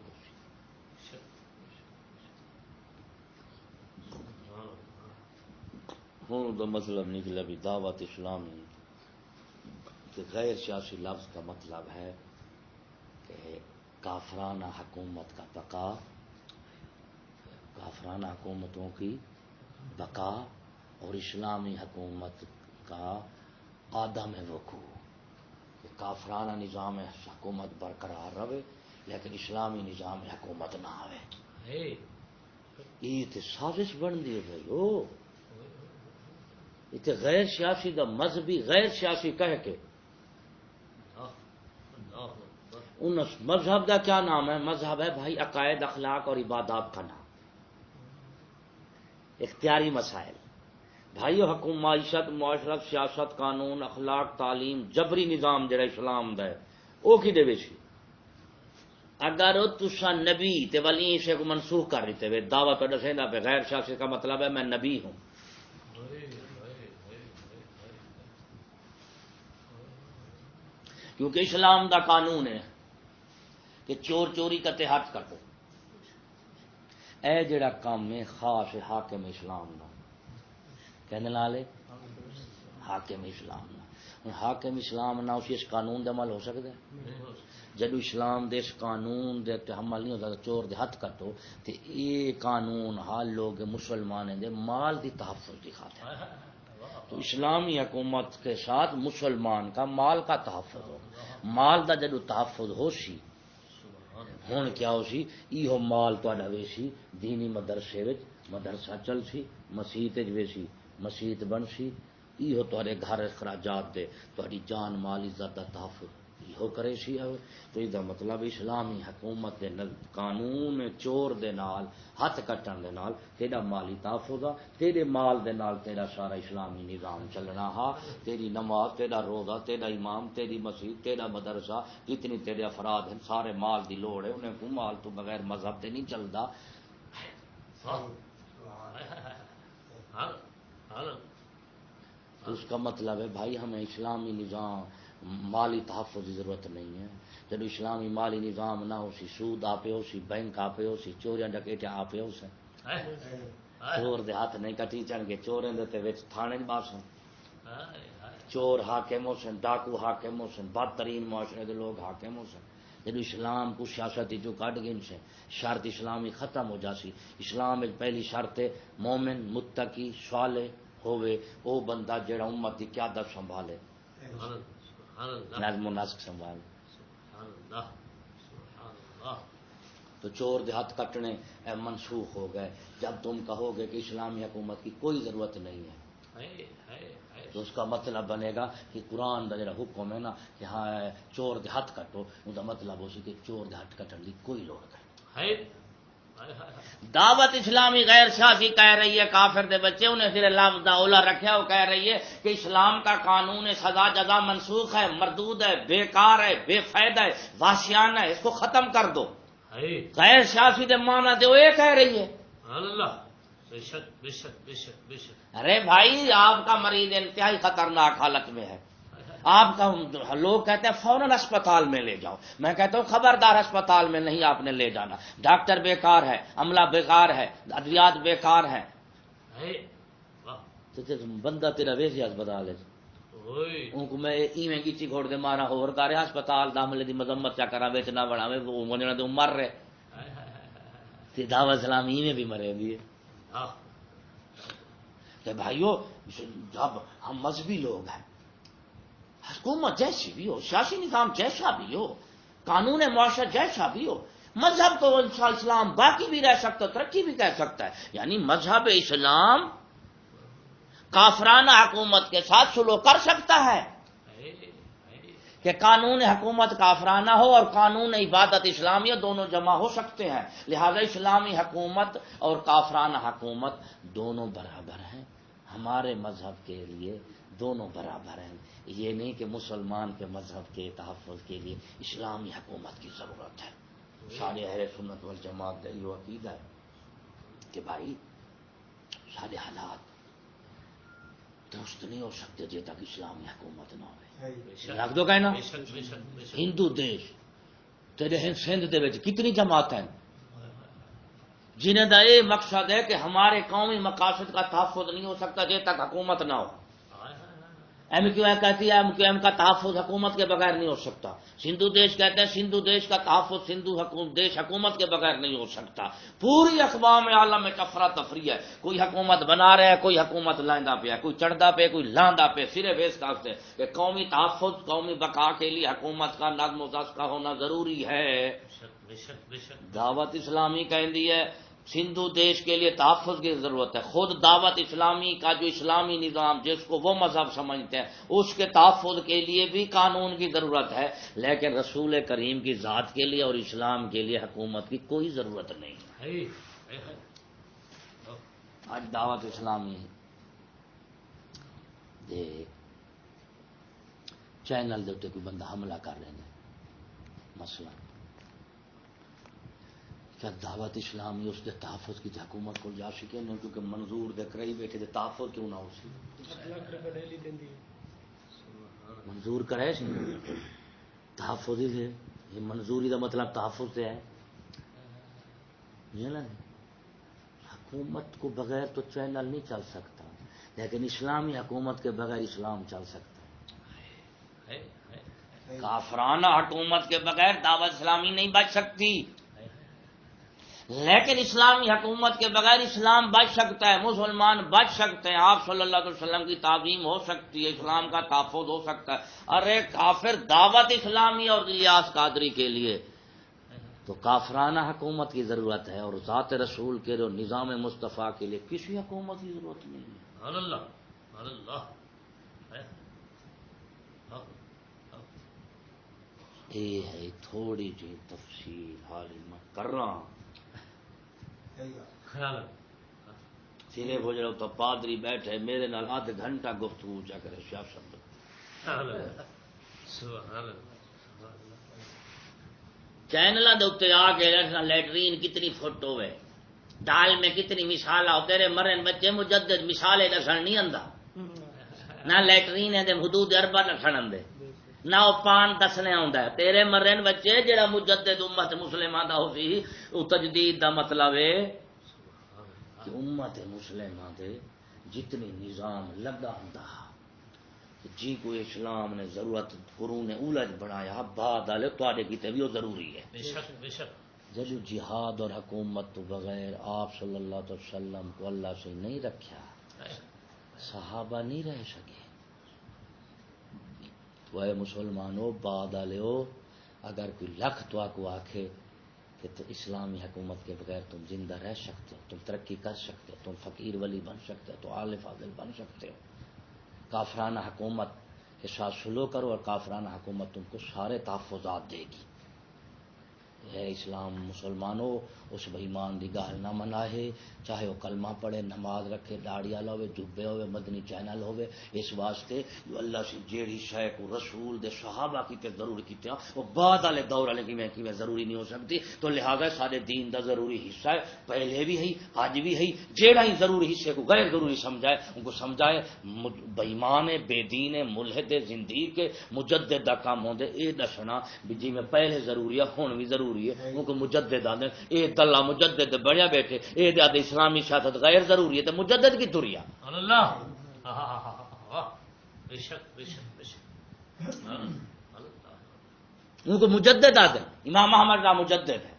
ہوں تو مطلب نکلا بھی دعوت اسلامی کہ غیر سیاسی لفظ کا مطلب ہے کہ کافرانہ حکومت کا بقا، کافرانہ حکومتوں کی بقا اور اسلامی حکومت کا عدم وقوع، کہ کافرانہ نظام حکومت برقرار رہے لیکن اسلامی نظام حکومت نہ آئے، یہ تو سازش بن دی بھائی ہو، یہ غیر سیاسی دا مذہبی غیر سیاسی کہہ کے ان مذہب کا کیا نام ہے؟ مذہب ہے بھائی عقائد، اخلاق اور عبادات کا نام، اختیاری مسائل بھائی، حکومت، معیشت، معاشرت، سیاست، قانون، اخلاق، تعلیم، جبری نظام جڑا اسلام دا ہے وہ کی دے سی، اگر تسا نبی تے ولی سے کو منسوخ کر دیتے ہوئے دعویٰ تو دسیندا پہ غیر سیاسی کا مطلب ہے میں نبی ہوں، کیونکہ اسلام دا قانون ہے کہ چور چوری کرتے ہاتھ کٹو، اے جڑا کام ہے خاص حاکم اسلام دا، کہنے لالے حاکم اسلام دا، ہن حاکم اسلام نہ اسی اس قانون دے عمل ہو سکتا ہے؟ جدو اسلام دے اس قانون دے تے عمل نہیں ہوتا چور دے ہاتھ کٹو، تے یہ قانون حال لوگ مسلمانوں دے مال دی تحفظ دکھاتے ہیں، تو اسلامی حکومت کے ساتھ مسلمان کا مال کا تحفظ ہو، مال دا جدو تحفظ ہو سی، ہوں کیا ہو سی، ایہو مال تہاڈا ویسی دینی مدرسے وچ مدرسہ چل سی، مسیت ویسی مسیت بن سی، ایہو تہاڈے گھر اخراجات دے تہاڈی جان مال عزت دا تحفظ ایہو کرے سی، تو اس دا مطلب اسلامی حکومت دے قانون چور دے نال ہاتھ کٹن دے نال تیرا مالی تحفظ آ، تیرے مال دے نال تیرا سارا اسلامی نظام چلنا ہا، تیری نماز، تیرا روزہ، تیرا امام، تیری مسجد، تیرا مدرسہ، جتنی تیرے افراد ہیں سارے مال دی لوڑ ہے، انہیں کو مال تو بغیر مذہب دے نہیں چلتا، تو اس کا مطلب ہے بھائی ہمیں اسلامی نظام مالی تحفظ کی ضرورت نہیں ہے، جب اسلامی مالی نظام نہ ہو سی سود آپے ہو سی، بینک آپے ہو سی، چوریاں ڈکیٹیاں آپے ہو سی، چور دے ہاتھ نہیں کٹی چڑھ کے چوریں دے تے تھانے باسن، چور حاکم ہو سن، ڈاکو حاکم ہو سن، بدترین معاشرے کے لوگ حاکم ہو سن، جب اسلام کو سیاست جو کٹ گئے سے شرط اسلامی ختم ہو جاسی، اسلام پہلی شرط ہے مومن متقی صالح ہوئے وہ بندہ جڑا امت کی قیادت سنبھالے، نظم و نسق سنبھالے، تو چور دے ہاتھ کٹنے منسوخ ہو گئے، جب تم کہو گے کہ اسلامی حکومت کی کوئی ضرورت نہیں ہے تو اس کا مطلب بنے گا کہ قرآن کا جڑا حکم ہے نا کہ ہاں چور دے ہاتھ کٹو، ان کا مطلب ہو سی کہ چور دے ہاتھ کٹن کی کوئی لوڑ نہیں۔ دعوت اسلامی غیر سیاسی کہہ رہی ہے کافر دے بچے، انہیں پھر لفظ دا اولا رکھا، وہ کہہ رہی ہے کہ اسلام کا قانون سزا جزا منسوخ ہے، مردود ہے، بیکار ہے، بے فائدہ ہے، وحشیانہ ہے، اس کو ختم کر دو۔ غیر سیاسی دے معنی دے وہ یہ کہہ رہی ہے، ارے بھائی آپ کا مریض انتہائی خطرناک حالت میں ہے، آپ کا لوگ کہتے ہیں فوراً اسپتال میں لے جاؤ، میں کہتا ہوں خبردار اسپتال میں نہیں آپ نے لے جانا، ڈاکٹر بیکار ہے، عملہ بیکار ہے، ادویات بیکار ہے، بندہ تیرا ویسے اسپتال ہے ان کو میں ایویں کی گھوڑ دے مارا ہور کرے ہسپتال داملے دی مذمت چا کرا وچ نہ بڑھاوے وہ منجنا تو مر رہے تے دعوت اسلامی میں بھی مرے بھی کہ بھائیو جب ہم مذہبی لوگ ہیں، حکومت جیسی بھی ہو، سیاسی نظام جیسا بھی ہو، قانون معاشرت جیسا بھی ہو، مذہب تو اسلام باقی بھی رہ سکتا ہے، ترقی بھی کہہ سکتا ہے، یعنی مذہب اسلام کافرانہ حکومت کے ساتھ سلوک کر سکتا ہے کہ قانون حکومت کافرانہ ہو اور قانون عبادت اسلامیہ دونوں جمع ہو سکتے ہیں، لہذا اسلامی حکومت اور کافرانہ حکومت دونوں برابر ہیں، ہمارے مذہب کے لیے دونوں برابر ہیں، یہ نہیں کہ مسلمان کے مذہب کے تحفظ کے لیے اسلامی حکومت کی ضرورت ہے۔ سارے اہل سنت والجماعت یہ عقیدہ ہے کہ بھائی سارے حالات درست نہیں ہو سکتے جب تک اسلامی حکومت نہ ہو، رکھ دو کہنا ہندو دیش تیرے سندھ دے وچ کتنی جماعت ہیں جنہیں دا یہ مقصد ہے کہ ہمارے قومی مقاصد کا تحفظ نہیں ہو سکتا جب تک حکومت نہ ہو، ایم کیو ایم کہتی ہے ایم کیو ایم کا تحفظ حکومت کے بغیر نہیں ہو سکتا. سندھو دیش کہتے ہیں سندھو دیش کا تحفظ دیش حکومت کے بغیر نہیں ہو سکتا. پوری اقوام عالم میں افراتفری ہے. کوئی حکومت بنا رہا ہے, کوئی حکومت لائندہ پہ ہے, کوئی چڑھدا پہ, کوئی لاندہ پہ. صرف اس کاستے کہ قومی تحفظ, قومی بقا کے لیے حکومت کا نظم و ضبط کا ہونا ضروری ہے. دعوت اسلامی کہندی ہے سندھو دیش کے لیے تحفظ کی ضرورت ہے. خود دعوت اسلامی کا جو اسلامی نظام جس کو وہ مذہب سمجھتے ہیں اس کے تحفظ کے لیے بھی قانون کی ضرورت ہے, لیکن رسول کریم کی ذات کے لیے اور اسلام کے لیے حکومت کی کوئی ضرورت نہیں ہے. آج دعوت اسلامی دے چینل دے کوئی بندہ حملہ کر رہے ہیں مسئلہ کیا دعوت اسلامی اس کے تحفظ کی حکومت کو جا سکے نہیں, کیونکہ منظور دے کرائی بیٹھے دے تحفظ کیوں نہ ہو سی منظور کرے سی تحفظ ہی یہ منظوری کا مطلب تحفظ سے ہے. حکومت کو بغیر تو چینل نہیں چل سکتا, لیکن اسلامی حکومت کے بغیر اسلام چل سکتا ہے. کافرانہ حکومت کے بغیر دعوت اسلامی نہیں بچ سکتی, لیکن اسلامی حکومت کے بغیر اسلام بچ سکتا ہے, مسلمان بچ سکتے ہیں, آپ صلی اللہ علیہ وسلم کی تعظیم ہو سکتی ہے, اسلام کا تحفظ ہو سکتا ہے. ارے کافر دعوت اسلامی اور الیاس قادری کے لیے تو کافرانہ حکومت کی ضرورت ہے, اور ذات رسول کے جو نظام مصطفیٰ کے لیے کسی حکومت کی ضرورت نہیں ہے. اللہ یہ ہے تھوڑی جی تفصیل حال میں کر رہا ہوں. سینے بھوجڑا تو پادری بیٹھے میرے نال آدھ گھنٹہ گفتگو چا کرے سیاست. چینل دے آ کے لیٹرین کتنی فٹ ہوئے, دال میں کتنی مثال ہو, تیرے مرن بچے مجدد مثالیں دسن نہیں آندا, نہ لیٹرین دے حدود اربا دسن آندے, نہ وہ پان دسنے آندا ہے. تیرے مرن بچے جڑا مجدد امت مسلمہ دا ہو سی او تجدید دا مطلب ہے کہ امت مسلمہ دے جتنی نظام لگا ہوندا جی کو اسلام نے ضرورت قرون اولا بنایا بعد والے تواڈے کیتے بھی وہ ضروری ہے. بے شک جب جہاد اور حکومت تو بغیر آپ صلی اللہ علیہ وسلم کو اللہ سے نہیں رکھا, صحابہ نہیں رہ سکے. تو اے مسلمانوں بعد والے اگر کوئی لکھ تو کو آکھے کہ تو اسلامی حکومت کے بغیر تم زندہ رہ سکتے ہو, تم ترقی کر سکتے ہو, تم فقیر ولی بن سکتے ہو, تو عالم فاضل بن سکتے ہو. کافرانہ حکومت کے ساتھ سلو کرو اور کافرانہ حکومت تم کو سارے تحفظات دے گی. ہے اسلام مسلمانوں اس بےمان دی گال نہ مناہے, چاہے وہ کلمہ پڑھے, نماز رکھے, داڑھی والا ہوئے, جبے ہوئے, مدنی چینل ہوئے. اس واسطے جو اللہ سے جیڑی شے کو رسول دے صحابہ کی تے ضرور کیتے وہ بعد والے دور والے کی میں ضروری نہیں ہو سکتی. تو لہذا سارے دین دا ضروری حصہ ہے, پہلے بھی ہے آج بھی ہے. جیڑا ہی ضروری حصے کو غیر ضروری سمجھائے ان کو سمجھائے بےمان بے دین ملحد زندیق کے مجدد دا کام ہوندے. اے دسنا بھی جی میں پہلے ضروری ہے ہن بھی ضروری ہے, ان کو مجدد آدھے اے دلہ مجدد بڑھیا بیٹھے, اے دے اسلامی سیاست غیر ضروری ہے تو مجدد کی دوریا اللہ ان کو مجدد آدھے. امام احمد کا مجدد ہے,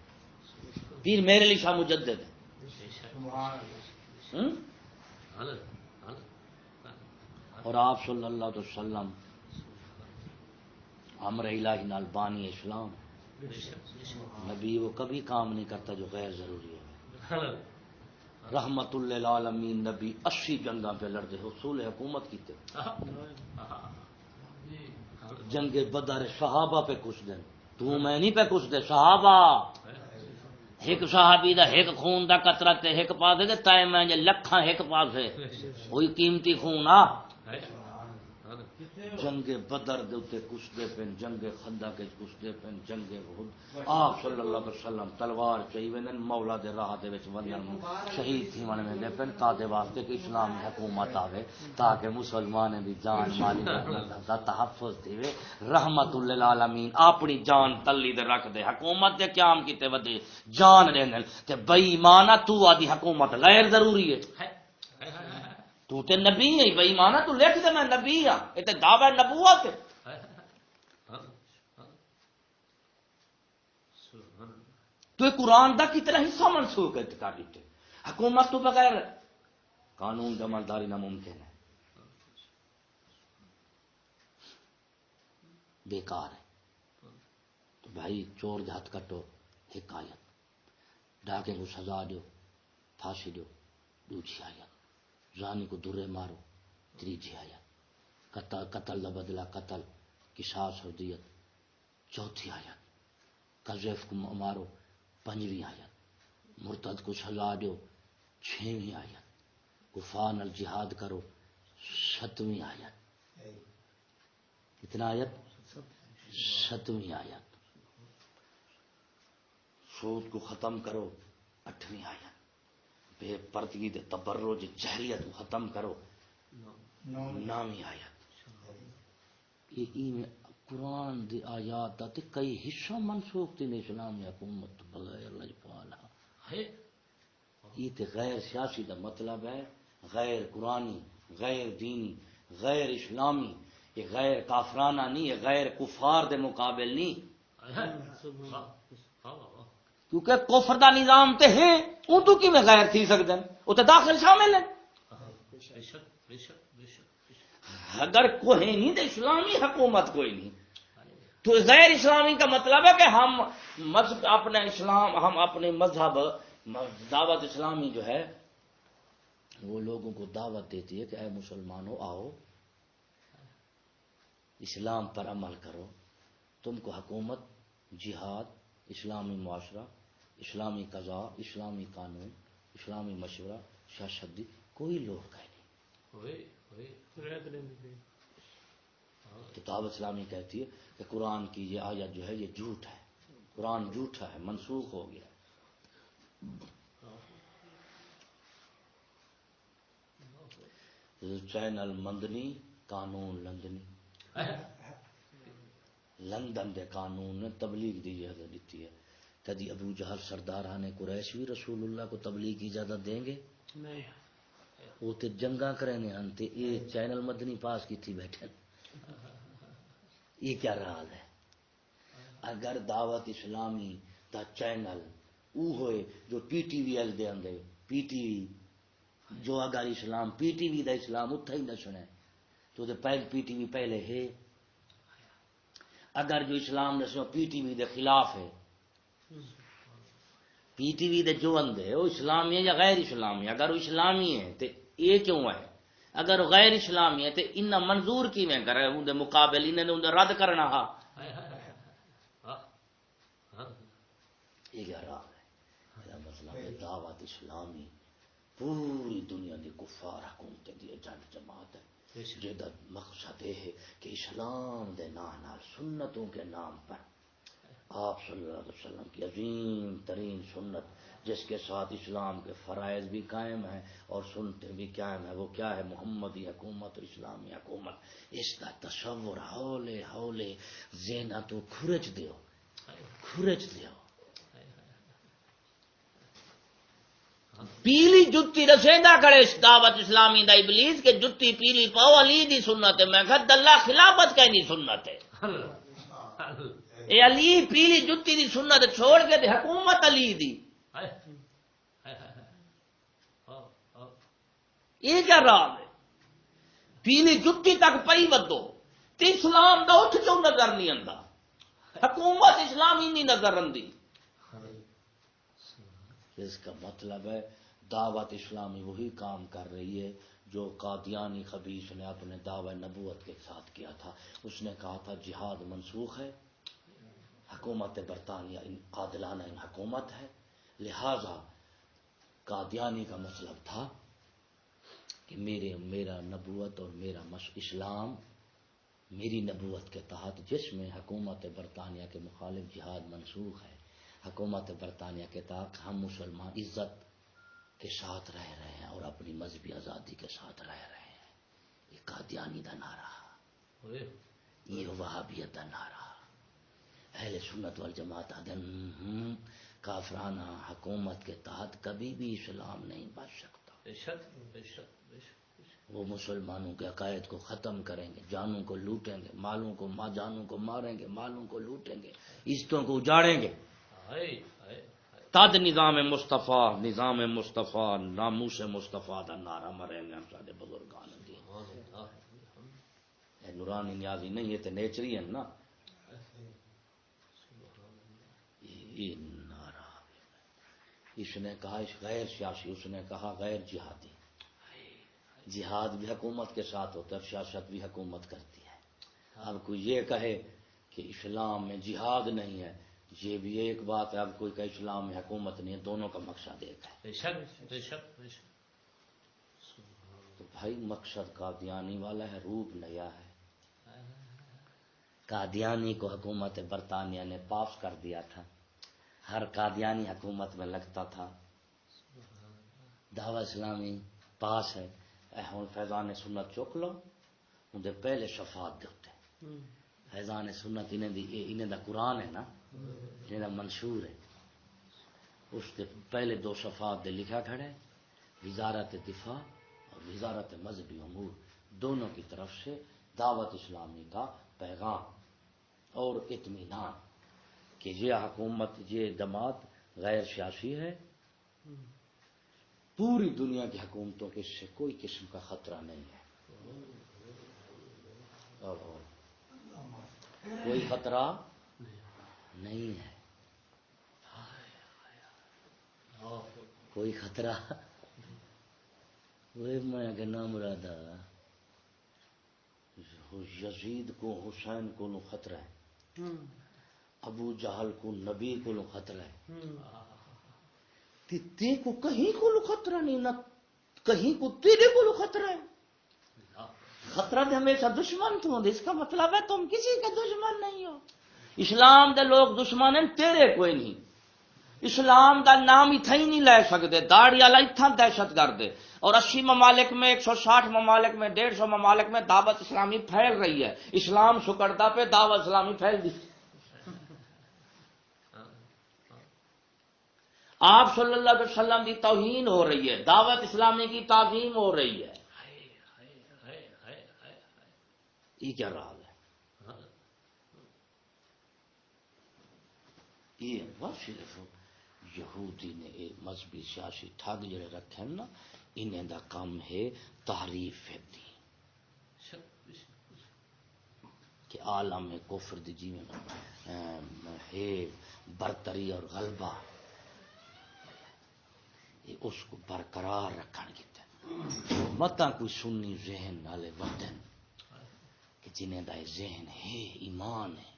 پیر میرے علی شاہ مجدد ہے. اور آپ صلی اللہ علیہ وسلم امر الہی نال بانی اسلام نبی وہ کبھی کام نہیں کرتا جو غیر ضروری ہے. رحمت للعالمین نبی 80 جنگاں پہ لڑتے, حصول حکومت کیتے. جنگ بدر صحابہ پہ کچھ دن, تو میں نہیں پہ کچھ دے صحابہ. ایک صحابی دا ایک خون دا قطرہ تے ایک پاسے تے تائے میں لکھاں ایک پاسے, وہی قیمتی خون آ. جنگ بدر دے اتے کشتے پن, جنگ خندق کے کشتے پن, جنگ احد. آپ صلی اللہ علیہ وسلم تلوار چاہیے وینن مولا دے راہ دے وچ ونن شہید تھی من میں پن تا دے واسطے کہ اسلام حکومت آوے تاکہ مسلمان دی جان مال دا تحفظ تھے. رحمت للعالمین اپنی جان تلی دے رکھ دے, حکومت دے قیام کیتے ودے جان رہن تے بے ایمانہ تو آدی حکومت غیر ضروری ہے. تو تے نبی ہے بے ایمان تو لکھ دے میں نبی ہاں یہ تے دعوی نبوت ہے تو یہ قرآن دا کتنا حصہ منسوخ ہے کر دیتے حکومت تو بغیر قانون عملداری ناممکن ہے بیکار ہے تو بھائی چور دے ہاتھ کٹو ایک آیت ڈاکے کو سزا دیو پھانسی دیو دوسری آیت زانی کو درے مارو تیسری آیت قتل دا بدلہ قتل قصاص اور دیت چوتھی آیت قذف کو مارو پنجویں آیت مرتد کو سزا دیو چھویں آیت کفار الجہاد کرو ستویں آیت کتنا آیت ستویں آیت سود کو ختم کرو اٹھویں آیت بے پردگی دے تبرج جہلیت کو ختم کرو نویں آیت یہ قرآن دی آیات دا تے کئی حصہ منسوخ تھی اسلامی حکومت بغیر لجپالا یہ تے غیر سیاسی دا مطلب ہے غیر قرآنی غیر دینی غیر اسلامی یہ غیر کافرانہ نہیں یہ غیر کفار دے مقابل نہیں کیونکہ کفر دا نظام تے ہے ان تو کی میں غیر تھی سکتے ہیں وہ تے داخل شامل ہیں اگر کوئی نہیں تو اسلامی حکومت کوئی نہیں تو غیر اسلامی کا مطلب ہے کہ ہم اپنے اسلام ہم اپنے مذہب دعوت اسلامی جو ہے وہ لوگوں کو دعوت دیتی ہے کہ اے مسلمانوں آؤ اسلام پر عمل کرو تم کو حکومت جہاد اسلامی معاشرہ اسلامی قضاء اسلامی قانون اسلامی مشورہ سیاست کوئی لوگ ہے نہیں کتاب اسلامی کہتی ہے کہ قرآن کی یہ آیت جو ہے یہ جھوٹ ہے قرآن جھوٹا ہے منسوخ ہو گیا چینل مندنی قانون لندنی لندن دے قانون نے تبلیغ دی اجازت دیتی ہے کدی ابو جہل سرداران قریش بھی رسول اللہ کو تبلیغ کی اجازت دیں گے نہیں وہ تے جنگاں کرنے انتے یہ چینل مدنی پاس کی تھی بیٹھے یہ کیا راز ہے اگر دعوت اسلامی دا چینل او ہوئے جو پی ٹی وی ایل دے اندے پی ٹی وی جو اگر اسلام پی ٹی وی دا اسلام اتھا ہی نہ سنے تو دے پہل پی ٹی وی پہلے ہے اگر جو اسلام نے سنو پی ٹی وی دے خلاف ہے پی ٹی وی دے جو اندے وہ اسلامی ہے یا غیر اسلامی اگر وہ اسلامی ہے تو یہ کیوں ہے اگر وہ غیر اسلامی ہے تو انہیں منظور کی میں کرے ان دے مقابل انہیں رد کرنا ہا یہ کیا راہ ہے مسئلہ ہے دعوت اسلامی پوری دنیا کی کفار حکومتیں دی جنگ جماعت ہے جہاں مقصد یہ ہے کہ اسلام دے نام سنتوں کے نام پر آپ صلی اللہ علیہ وسلم کی عظیم ترین سنت جس کے ساتھ اسلام کے فرائض بھی قائم ہیں اور سنتیں بھی قائم ہیں وہ کیا ہے محمدی حکومت اور اسلامی حکومت اس کا تصور ہولے ہولے ذہن تو کھرچ دیو پیلی جتی رسیدہ کرے دعوت اسلامی دا ابلیس کہ جتی پیلی پاؤ علی دی سنت ہے میں کہا اللہ خلافت کہنی سنت ہے اے علی پیلی جتی دی سنت چھوڑ کے دے حکومت علی دی یہ کیا راہ ہے پیلی جتی تک پئی ودو تے اسلام دا اٹھ جو نظر نہیں آندا حکومت اسلامی نہیں نظر آندی اس کا مطلب ہے دعوت اسلامی وہی کام کر رہی ہے جو قادیانی خبیث نے اپنے دعوی نبوت کے ساتھ کیا تھا اس نے کہا تھا جہاد منسوخ ہے حکومت برطانیہ عادلانہ حکومت ہے لہذا قادیانی کا مطلب تھا کہ میرا نبوت اور میرا اسلام میری نبوت کے تحت جس میں حکومت برطانیہ کے مخالف جہاد منسوخ ہے حکومت برطانیہ کے تحت ہم مسلمان عزت کے ساتھ رہ رہے ہیں اور اپنی مذہبی آزادی کے ساتھ رہ رہے ہیں یہ قادیانی دا نعرہ یہ وہابیت دا نعرہ اہل سنت والجماعت دن کافرانہ حکومت کے تحت کبھی بھی اسلام نہیں بچ سکتا وہ مسلمانوں کے عقائد کو ختم کریں گے، جانوں کو لوٹیں گے، مالوں کو جانوں کو ماریں گے، مالوں کو لوٹیں گے، عزتوں کو اجاڑیں گے۔ تد نظام مصطفیٰ ناموس مصطفیٰ دا نعرہ مرے گا سارے بزرگان دی۔ اے نورانی نیازی نہیں، یہ تو نیچری ہے نا۔ یہ نعرہ اس نے کہا اس غیر سیاسی، اس نے کہا غیر جہادی۔ جہاد بھی حکومت کے ساتھ ہوتا ہے، سیاست بھی حکومت کرتی ہے۔ اب کوئی یہ کہے کہ اسلام میں جہاد نہیں ہے، یہ بھی ایک بات ہے۔ اب کوئی کہ اسلام میں حکومت نہیں ہے، دونوں کا مقصد ایک ہے۔ بے شک بے شک بے شک۔ تو بھائی مقصد قادیانی والا ہے، روپ نیا ہے۔ قادیانی کو حکومت برطانیہ نے پاس کر دیا تھا، ہر قادیانی حکومت میں لگتا تھا۔ دعوی اسلامی پاس ہے، ہوں فیضان سنت چک لو، اندر پہلے شفاعت دیتے فیضان سنت انہیں دا قرآن ہے نا، انہیں دا منشور ہے، اس کے پہلے دو شفاعت دے لکھا کھڑے، وزارت دفاع اور وزارت مذہبی امور، دونوں کی طرف سے دعوت اسلامی کا پیغام اور اطمینان کہ یہ حکومت، یہ جماعت غیر سیاسی ہے، پوری دنیا کی حکومتوں کے سے کوئی قسم کا خطرہ نہیں ہے، اور کوئی خطرہ نہیں ہے، کوئی خطرہ۔ وہ میں کہ نام مرادا یزید کو، حسین کو نو خطرہ ہے، ابو جہل کو، نبی کو نو خطرہ ہے، تے کو کہیں کو خطرہ نہیں، نہ کہیں کو تیرے کو خطرہ ہے۔ خطرہ تو ہمیشہ دشمن تو، اس کا مطلب ہے تم کسی کے دشمن نہیں ہو۔ اسلام دے لوگ دشمن ہیں، تیرے کوئی نہیں۔ اسلام دا نام اتھا ہی نہیں لے سکتے، داڑھی والا اتھا دہشت گرد ہے، اور 80 ممالک میں، 160 ممالک میں، 150 ممالک میں دعوت اسلامی پھیل رہی ہے۔ اسلام سکڑتا پہ دعوت اسلامی پھیل دی۔ آپ صلی اللہ علیہ وسلم کی توہین ہو رہی ہے، دعوت اسلامی کی تعظیم ہو رہی ہے، یہ کیا راز ہے؟ یہ بس صرف یہودی نے مذہبی سیاسی ٹھگ جڑے رکھے نا، انہیں دا کام ہے تحریف دین، کہ عالم کفر دی جی میں ہے برتری اور غلبہ، اس کو برقرار رکھن کی متا کوئی سنی ذہن والے وطن کہ جنہیں دا ذہن ہے، ایمان ہے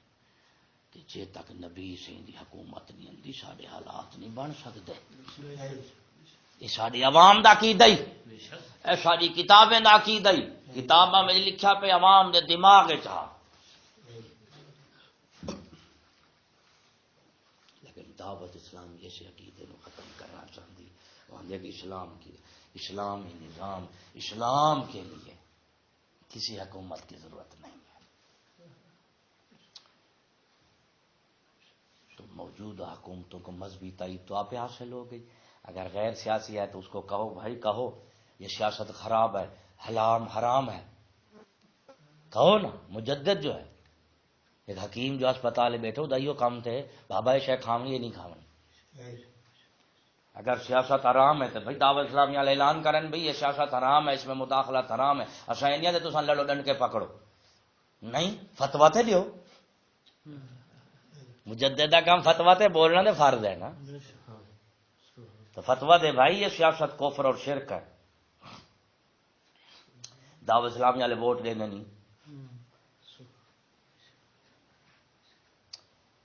کہ جے تک نبی سے دی حکومت نہیں آتی سارے حالات نہیں بن سکتے۔ یہ ساری عوام دا عقیدہ ہی، اے ساری کتابیں دا عقیدہ ہی، کتاباں میں لکھا پہ عوام دے دماغ چاہ، لیکن دعوت اسلامی ایسے عقیدے کو ختم کرنا چاہتی، کہ اسلامی نظام، اسلام کے لیے کسی حکومت کی ضرورت نہیں ہے۔ تو موجودہ حکومتوں کو مذہبی تائید تو آپ ہی حاصل ہو گئی۔ اگر غیر سیاسی ہے تو اس کو کہو بھائی، کہو یہ سیاست خراب ہے، حرام ہے، کہو نا۔ مجدد جو ہے، ایک حکیم جو اسپتال میں بیٹھو دائیو کام تھے، بابا شے کھاونی یہ نہیں کھاونی۔ اگر سیاست حرام ہے تو بھائی دعوت اسلامی والے اعلان کرن بھائی یہ سیاست حرام ہے، اس میں مداخلت حرام ہے، اسائنیاں تے تساں لڑو ڈنڈ کے پکڑو، نہیں فتویٰ تے دیو۔ مجدد کا کام فتویٰ تے بولنا تے فرض ہے نا، تو فتویٰ دے بھائی یہ سیاست کفر اور شرک ہے۔ دعوت اسلامی والے ووٹ دینے نہیں،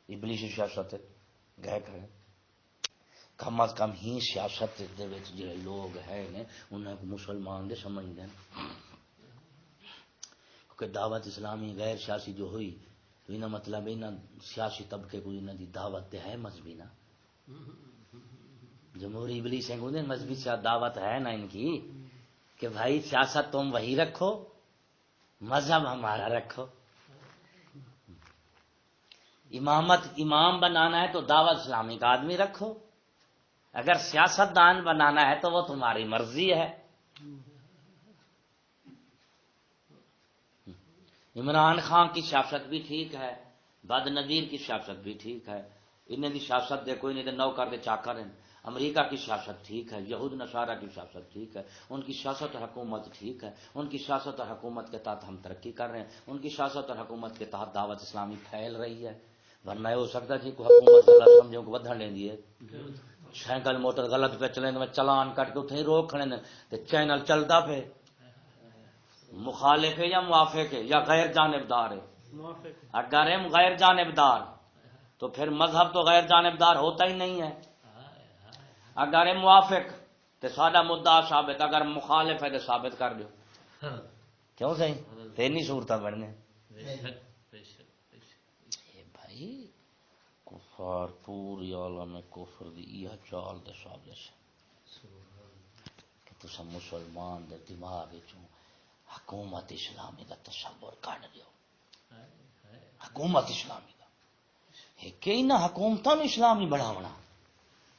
ابلیسی سیاست گئے کھڑے۔ کم از کم ہی سیاست دے وچ جڑے لوگ ہیں انہیں کو مسلمان دے سمجھتے ہیں، کیونکہ دعوت اسلامی غیر سیاسی جو ہوئی تو انہاں مطلب انہاں سیاسی طبقے کو انہاں دی دعوت ہے مذہبی نا، جمہوری ابلیس ہیں انہیں مذہبی دعوت ہے نا ان کی، کہ بھائی سیاست تم وہی رکھو، مذہب ہمارا رکھو، امام بنانا ہے تو دعوت اسلامی کا آدمی رکھو، اگر سیاست دان بنانا ہے تو وہ تمہاری مرضی ہے۔ عمران خان کی سیاست بھی ٹھیک ہے، بد نظیر کی سیاست بھی ٹھیک ہے، انہیں دی سیاست دے کوئی نہیں دے نوکر دے چاکر ہیں۔ امریکہ کی سیاست ٹھیک ہے، یہود نصارہ کی سیاست ٹھیک ہے، ان کی سیاست اور حکومت ٹھیک ہے، ان کی سیاست اور حکومت کے تحت ہم ترقی کر رہے ہیں، ان کی سیاست اور حکومت کے تحت دعوت اسلامی پھیل رہی ہے۔ ورنہ یہ ہو سکتا ہے جی کو حکومت غلط سمجھوں کو بدھن لیں دیے، سائیکل موٹر غلط پہ چلیں تو میں چلان کٹ کے اتنے روک کھڑے تو چینل چلتا پہ مخالف ہے یا موافق ہے یا غیر جانبدار ہے؟ اگر ہم غیر جانبدار تو پھر مذہب تو غیر جانبدار ہوتا ہی نہیں ہے۔ اگر ہم موافق تو سادہ مدعا ثابت، اگر مخالف ہے تو ثابت کر دو، کیوں صحیح تینی صورتیں بڑھنے بھائی کفار پوری عالم کفر دی یہ چال دے سازش کہ تسا مسلمان دے دماغ وچوں حکومت اسلامی دا تصور کڈ دیو۔ حکومت اسلامی دا ایک ہی نہ حکومتاں نوں اسلامی بناونا،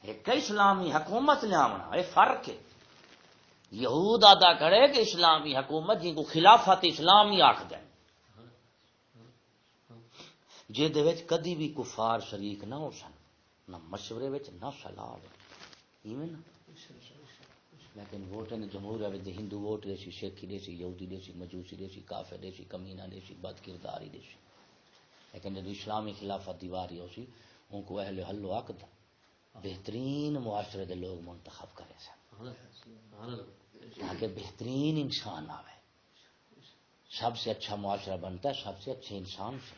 ایک اسلامی حکومت لیاونا، یہ فرق ہے۔ یہود ادا کرے کہ اسلامی حکومت جن کو خلافت اسلامی آکھ دیں، جے دے وچ کدی بھی کفار شریک نہ ہو سن، نہ مشورے وچ نہ صلاح وچ، ایویں نا۔ لیکن ووٹیں جمہوریہ وچ ہندو ووٹ دے سی، سکھی دے سی، یہودی دے سی، مجوسی دے سی، کافر دے سی، کمینہ دے سی، بد کرداری دے سی۔ لیکن جب اسلامی خلافت دی واری ہو سی، ان کو اہل حل و عقد بہترین معاشرے دے لوگ منتخب کرے سن تاکہ بہترین انسان آوے۔ سب سے اچھا معاشرہ بنتا ہے سب سے اچھے انسان سے۔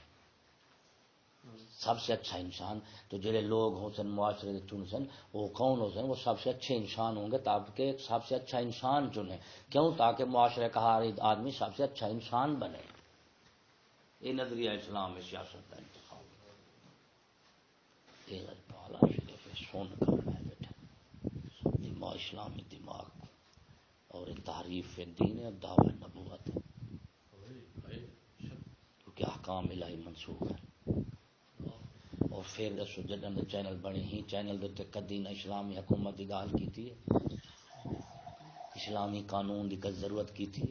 سب سے اچھا انسان تو جڑے لوگ ہوں سن معاشرے دے چن سن وہ کون ہو سن؟ وہ سب سے اچھے انسان ہوں گے، تاکہ سب سے اچھا انسان چنے۔ کیوں؟ تاکہ معاشرے کا ہر آدمی سب سے اچھا انسان بنے۔ یہ نظریہ اسلام میں سیاست کا انتخاب یہ پالا صرف سن کر میں بیٹھا دماغ اسلامی دماغ اور تعریف دین ہے، دعوی نبوت ہے، کیونکہ احکام الہی منسوخ ہے۔ اور پھر دسو جدن چینل بنے ہی چینل دے کدی نہ اسلامی حکومت کی گال کی تھی، اسلامی قانون کی ضرورت کی تھی؟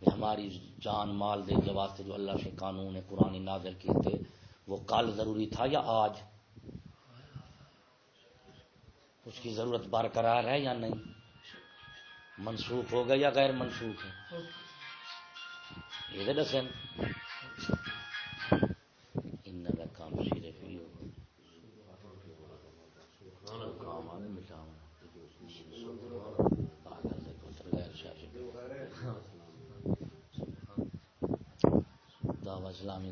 ہماری جان مال دے واسطے جو اللہ سے قانون ہے قرآن نازل کیتے وہ کل ضروری تھا یا آج؟ اس کی ضرورت برقرار ہے یا نہیں؟ منسوخ ہو گیا یا غیر منسوخ ہے؟ یہ دسیں ان کا کام صرف یہ دعوی اسلامی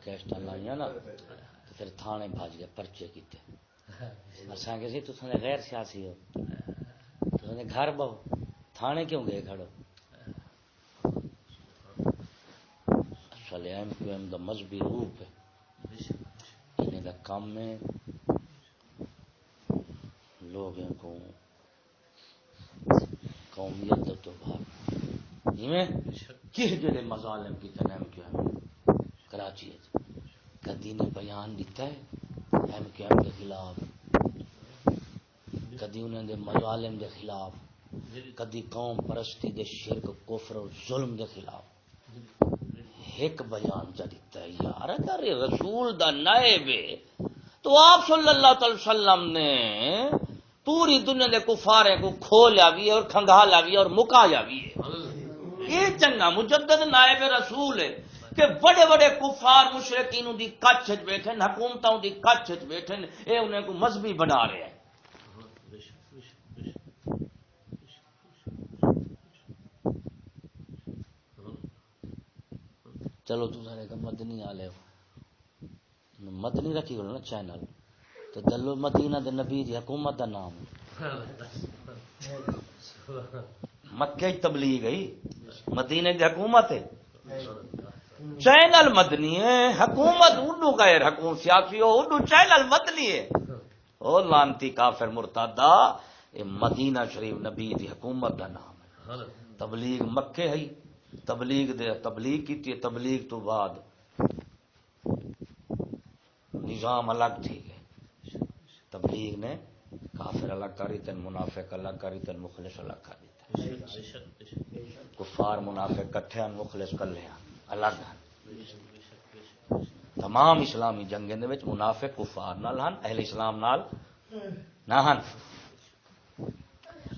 کیسٹاں لائیاں نا تو پھر تھانے بھاج گئے پرچے کیتے اساں کہ سی تساں غیر سیاسی ہو، تساں گھر بہو تھانے کیوں گئے کھڑو؟ اصل ایم کیو ایم دا مذہبی روپ ہے، انہیں دا کام میں لوگوں کو قومیت تو بھاگ کس جڑے مظالم کی ایم کیو ایم کراچی ہے کدی نے بیان دیتا ہے ایم کیو ایم کے خلاف، کدی انہوں نے مظالم کے خلاف، کدی قوم پرستی دے شرک کفر اور ظلم کے خلاف ایک بیان چا دیتا ہے۔ یار اگر رسول دا نائب ہے تو آپ صلی اللہ علیہ وسلم نے پوری دنیا دے کفارے کو کھولیا بھی ہے اور کھنگالا بھی ہے اور مکایا بھی ہے۔ یہ چنگا مجدد نائب رسول ہے کہ بڑے بڑے کفار مشرکین دی کچھ بیٹھے، حکومتوں دی کچھ بیٹھے، اے انہیں کو مذہبی بنا رہے ہیں۔ چلو تساں کہ مدنی والے مدنی رکھی کرو نا چینل تو دلو مدینہ دے نبی دی حکومت دا نام مکہ تبلیغ گئی، مدینہ دی حکومت ہے، چینل مدنی ہے، حکومت اردو غیر حکومت سیاسی ہو اردو چینل مدنی ہے۔ او لانتی کافر مرتادہ یہ مدینہ شریف نبی دی حکومت دا نام ہے، تبلیغ مکے ہے، تبلیغ دے تبلیغ کی تبلیغ تو بعد نظام الگ تھی گئے، تبلیغ نے کافر الگ کری تن، منافق الگ کری تن، مخلص الگ کری تن، کفار کفار منافق کٹھے ہیں مخلص کر لے الگ ہیں تمام اسلامی جنگیں دے وچ منافق کفار نال ہن اہل اسلام نال نہ ہن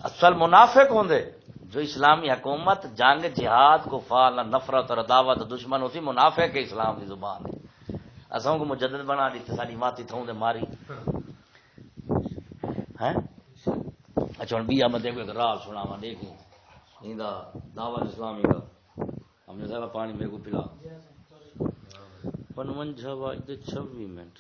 اصل منافق ہوندے جو اسلامی حکومت جنگ جہاد کفار نہ نفرت اور عداوت دشمن ہوتی منافق اسلام کی زبان ہے اساں کو مجدد بنا دیتے ساری ماتی تھوں دے ماری ہیں اچھا ہن بیا میں دیکھو ایک راہ سناواں دیکھیں ایندا دعوت اسلامی کا ہم نے ذرا پانی میرے کو پلا 56 منٹ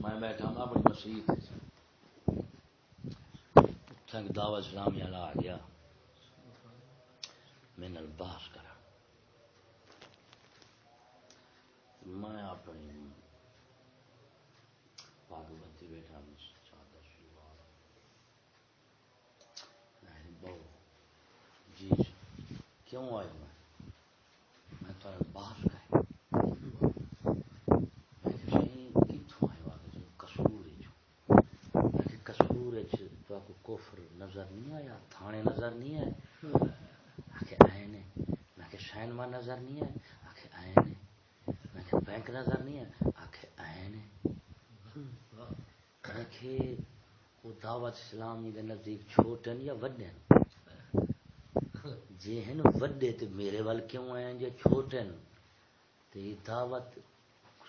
میں بیٹھا ہوں اپنی مسجد دعوت اسلامی والا آ گیا میں نال بحث کرا میں اپنی پاگبتی بیٹھا چادر شلوار بہو جی کیوں آئے میں تو بحث کر کتوں آئے والے کسور تو آپ کو کفر نظر نہیں آیا تھانے نظر نہیں آئے آخر آئے نے میں کہ شینما نظر نہیں آئے آخر آئے نے میں کہ بینک نظر نہیں آئے آخر آئے نے وہ دعوت اسلامی دے نزدیک چھوٹے یا وڈے جی ہیں وڈے تو میرے وال کیوں آئے جی چھوٹے تو یہ دعوت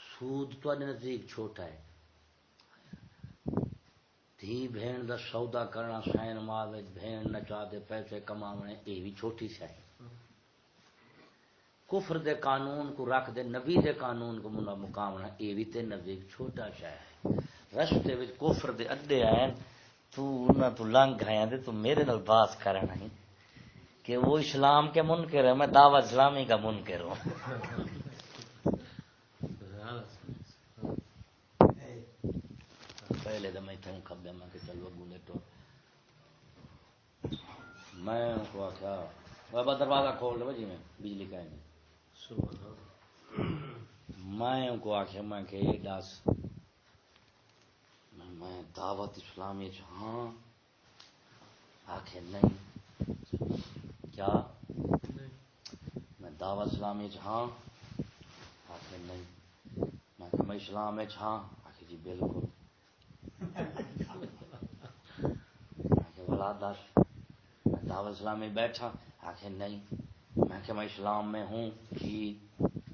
سود تو نزدیک چھوٹا ہے دھی بھین دا سودا کرنا سین ماں بھین نچا دے پیسے کماونے یہ بھی چھوٹی شے کفر دے قانون کو رکھ دے نبی دے قانون کو مقامنا یہ بھی تے نزدیک چھوٹا شے ہے رستے وچ کفر دے اڈے آئے تو انہاں تو لنگ آیا تے تو میرے نال بات کرنا ہے کہ وہ اسلام کے منکر ہے میں دعوت اسلامی کا منکر ہوں پہلے تو میں تھوں کھب میں کہ چلو گولے تو میں ان کو آخیا بابا دروازہ کھول دو جی میں بجلی کا میں ان کو آخیا میں کہ یہ دس میں دعوت اسلامی ہاں آخر نہیں کیا میں دعوت اسلامی ہاں آخر نہیں میں اسلام ہاں آخر جی بالکل بلا دس میں دعوت اسلامی بیٹھا آخر نہیں میں کہ میں اسلام میں ہوں جی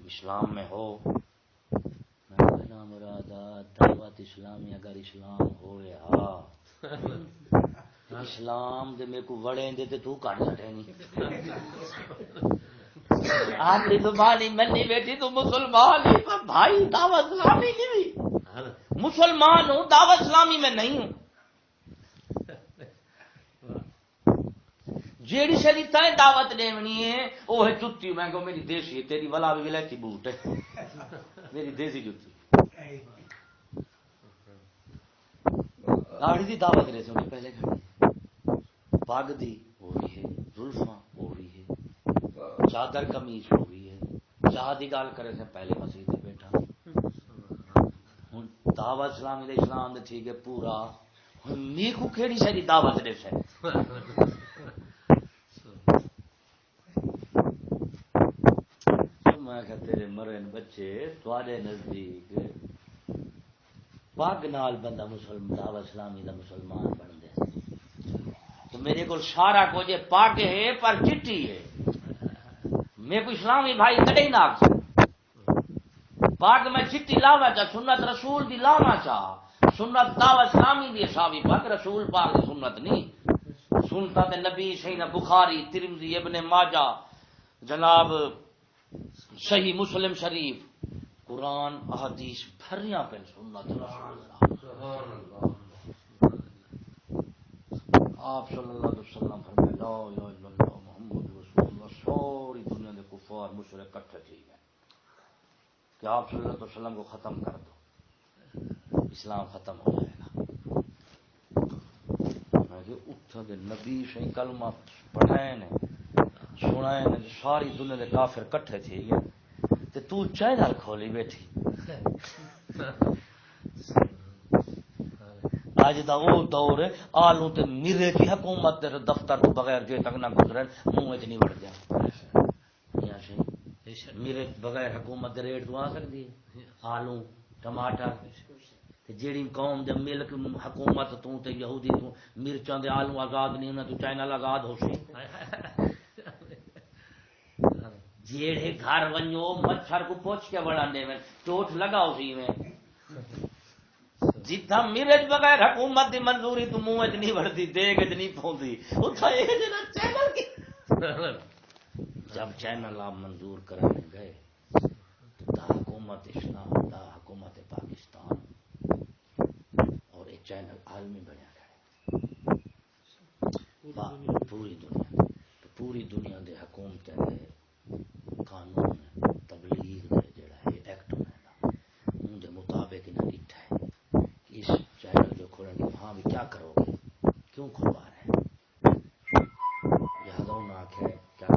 اسلام میں ہو میں کہنا مرادہ دعوت اسلامی اگر اسلام ہو رہا اسلام دے میرے کو وڑیں دے تے تو کٹ سٹے نہیں آپ کی زبانی منی بیٹھی تو مسلمان ہی بھائی دعوت اسلامی نہیں ہوئی مسلمان ہوں دعوت اسلامی میں نہیں ہوں جیڑی شری تائیں دعوت دینی ہے وہ ہے جتی میں کو میری دیسی ہے تیری ولا بھی ولایتی بوٹ ہے میری دیسی جتی داڑھی دی دعوت رہے تھے پہلے گھڑی پاگ دی وہ بھی ہے زلفاں وہ بھی ہے چادر قمیض وہ بھی ہے چاہ دی گال کرے تھے پہلے مسجد بیٹھا ہوں دعوت اسلامی دے اسلام دے ٹھیک ہے پورا ہوں نیکو کھیڑی شری دعوت دے سے میں کہ تیرے مرن بچے تواڈے نزدیک پاگ نال بندہ مسلمان دعوت اسلامی دا مسلمان بن دے تو میرے کو سارا کچھ پاگ ہے پر چٹی ہے میرے کو اسلامی بھائی کدے نہ پاگ میں چٹی لاوا چاہ سنت رسول دی لاوا چاہ سنت دعوت اسلامی دی صحابی پاک رسول پاک دی سنت نہیں سنتا تے نبی سیدنا بخاری ترمذی ابن ماجہ جناب صحیح مسلم شریف قرآن احادیث بھریاں پہ سنت رسول اللہ آپ صلی اللہ علیہ وسلم فرمائے لا الہ الا اللہ محمد رسول اللہ ساری دنیا کے کفار مشرک اکٹھے تھی گئے کہ آپ صلی اللہ علیہ وسلم کو ختم کر دو اسلام ختم ہو جائے گا میں کہ اٹھا دے نبی سے کلمہ پڑھائے نے سنائے نے ساری دنیا کے کافر اکٹھے تھی گئے تے تو چینل کھولی بیٹھی آج دا وہ دور ہے آلوں تے میرے کی حکومت تے دفتر تو بغیر جے تک نہ گزرن منہ وچ نہیں وڑ گیا میرے بغیر حکومت دے ریٹ تو آ سکتی ہے آلو ٹماٹر تے جیڑی قوم دے ملک حکومت تو تے یہودی تو مرچاں دے آلو آزاد نہیں ہونا تو چینل آزاد ہو سی جیڑے گھر ونجو مچھر کو پوچھ کے بڑھانے میں چوٹ لگاؤ سی میں جتھا مرچ بغیر حکومت دی منظوری تو منہ وچ نہیں بڑھتی دیگ وچ نہیں پوندی اوتھا اے جڑا چینل کی جب چینل آپ منظور کرنے گئے دا حکومت اسلام دا حکومت پاکستان اور یہ چینل عالمی بنیا گیا پوری دنیا دے حکومتیں قانون تبلیغ دے جڑا ہے ایکٹ بنانا ان دے مطابق انہیں ڈٹھا ہے کہ اس چینل جو کھولیں گے وہاں بھی کیا کرو گے کیوں کھلوا رہے ہیں لہٰذا انہوں نے آخیا کیا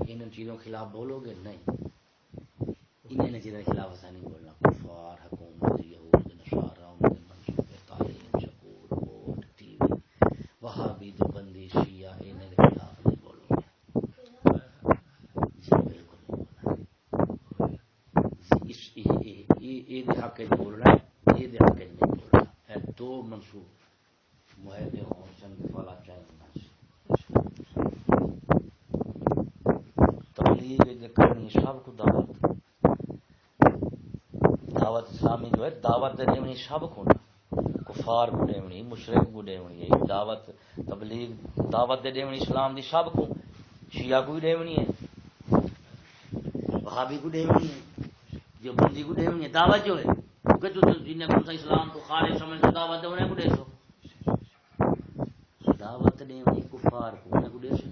ان چیزوں کے خلاف بولو گے نہیں ان چیزوں کے خلاف ایسا نہیں بولنا کفار حکومت یہود نصارہ ان کے منصوبے تعلیم سکول ووٹ ٹی وی وہابی دیوبندی شیعہ ان کے خلاف نہیں بولو گے جی بالکل نہیں بولنا حق بولنا یہ حق نہیں بولنا ہے دو منصوب معاہدے ہوں چند والا چاہیے تبلیغ کرنی سب کو دعوت اسلامی جو ہے دعوت دیونی سب کو کفار کو دیونی مشرک کو دیونی دعوت تبلیغ دعوت دیونی اسلام دی سب کو شیعہ کو دیونی ہے وہابی کو دیونی ہے جو بندی کو دیونی ہے دعوت جو ہے کہ تو جن کو اسلام کو خارج سمجھ تو دعوت دینے کو دے سو دعوت دیونی کفار کو دے سو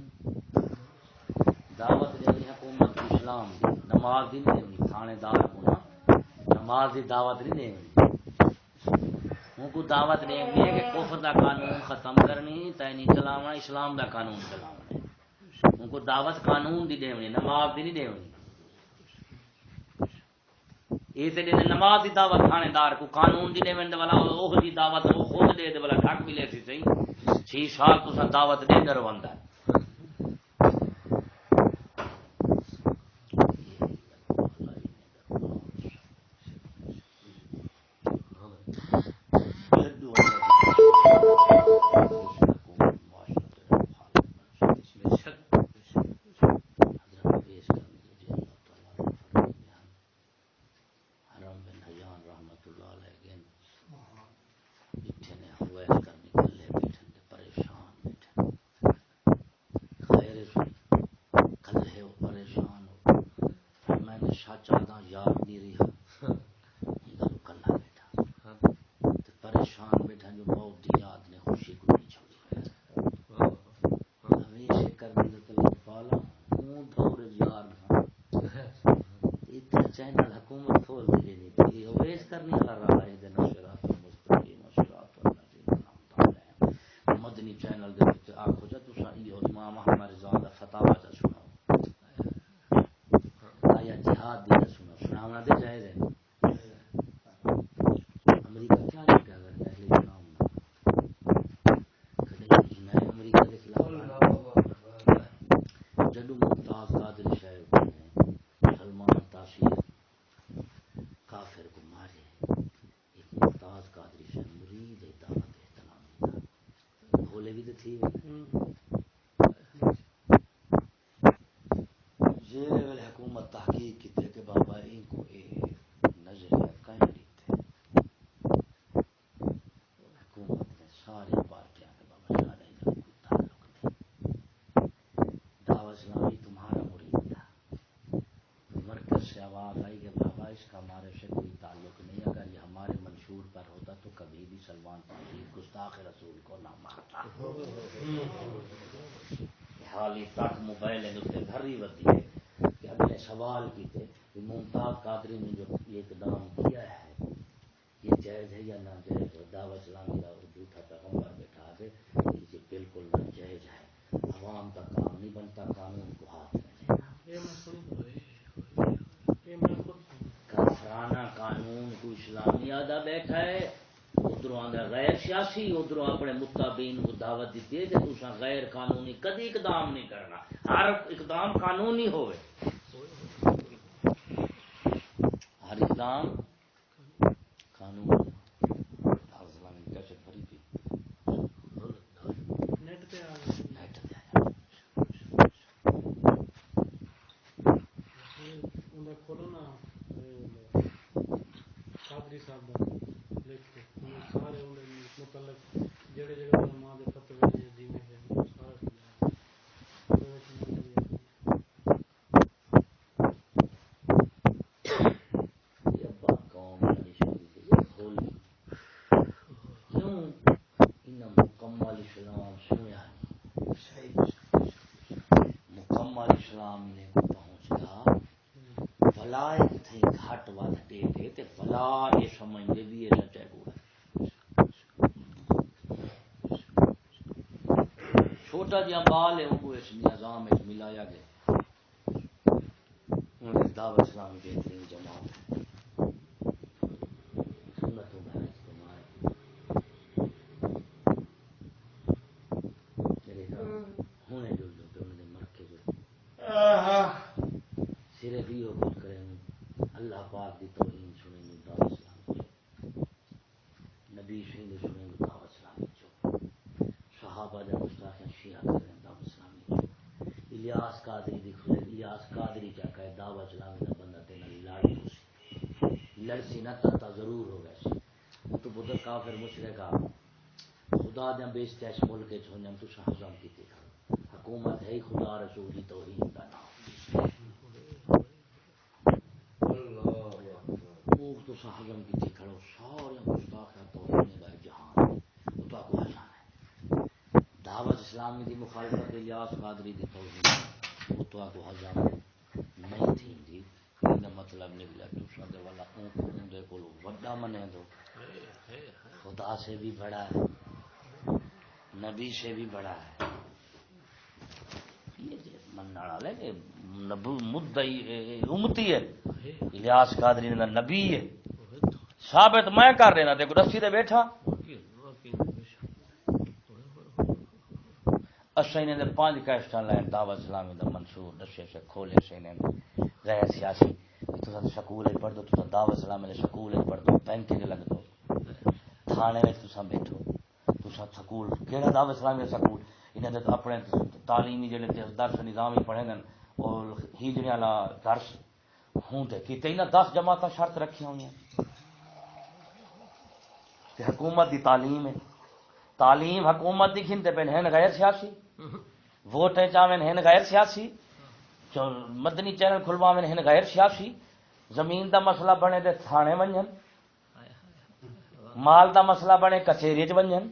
دعوت دینی حکومت اسلام دی نماز دی نہیں دینی تھانے دار کو نا نماز دی دعوت نہیں دینی ان کو دعوت دینی ہے کہ کفر دا قانون ختم کرنی تینی چلاونا اسلام دا قانون چلاونا ان کو دعوت قانون دی دینی نماز دی نہیں دینی یہ تے دینے نماز دی دعوت تھانے دار کو قانون دی دینی والا وہ دی دعوت وہ خود دے دے والا ٹھک بھی لے سی صحیح 6 سال تو سا دعوت دے در بندا ہے حالی تک موبائل گھری ودی ہے کہ اگلے سوال کیتے کہ ممتاز قادری نے جو یہ اقدام کیا ہے یہ جائز ہے یا ناجائز ہے دعوت اسلامی کا جھوٹا پیغمبر بیٹھا کے یہ بالکل ناجائز ہے عوام کا کام نہیں بنتا قانون کو ہاتھ میں لینا کافرانہ قانون کو اسلامی آدھا بیٹھا ہے، ادھر آدھا غیر سیاسی، ادھر اپنے متابعین کو دعوت دیتی ہے کہ تسا غیر قانونی کدی اقدام نہیں کرنا، ہر اقدام قانونی ہوئے، ہر اقدام قانون چھوٹا جہاں بال ہے ان کو اس نظام میں ملایا گیا، انہیں دعوت اسلامی بہترین جماعت ہے، سنتوں کا اجتماع ہونے جو انہیں مرکے جو صرف یہ کچھ کریں اللہ پاک کی توہین سنیں دعوت اسلامی، نبی شہید سنیں دعوت اسلامی، صحابہ جب گستاخیاں شیعہ کریں دعوت اسلامی، الیاس قادری دی کھلے الیاس قادری چا کہے دعوت اسلامی دا بندہ تینا لڑ سی لڑسی نہ تتا ضرور ہو گئے سی تو بدر کافر مشرک آ خدا دیا بیچتے اس ملک چھوڑنے تو ہضم کی تھی حکومت ہے خدا رسول کی توہین دا نام وہ تو ہضم کی تھی کھڑو سارے گستاخیاں توہین دا جہان وہ تو کو حسان ہے دعوت اسلامی دی مخالفت الیاس قادری دی توہین وہ تو کو حضم نہیں تھی جی مطلب نکلا تو دے والا اندے کو بڑا منے دو خدا سے بھی بڑا ہے نبی سے بھی بڑا ہے یہ مننا والے کہ مدعی امتی ہے الیاس قادری نے نبی ہے ثابت میں کر رہا تے کو رسی تے بیٹھا اسے نے 5 کیسٹاں لین دعوت اسلامی دا منشور دسے سے کھولے سے نے غیر سیاسی تو سکول پڑھ دو تو دعوت اسلامی دے سکول پڑھ دو بینک کے لگ دو تھانے میں تساں بیٹھو تساں سکول کیڑا دعوت اسلامی دا سکول انہاں دے اپنے تعلیمی جڑے درس نظامی پڑھے گن اور ہجڑے والا درس ہوں تے کیتے نہ 10 جماعتاں شرط رکھی ہوئی ہیں کہ حکومت دی تعلیم ہے تعلیم حکومت دی کھنتے پہ ہیں غیر سیاسی ووٹیں چاہیں ہیں غیر سیاسی جو مدنی چینل کھلواویں ہیں غیر سیاسی زمین دا مسئلہ بنے تے تھانے ونجن مال دا مسئلہ بنے کچہری چ ونجن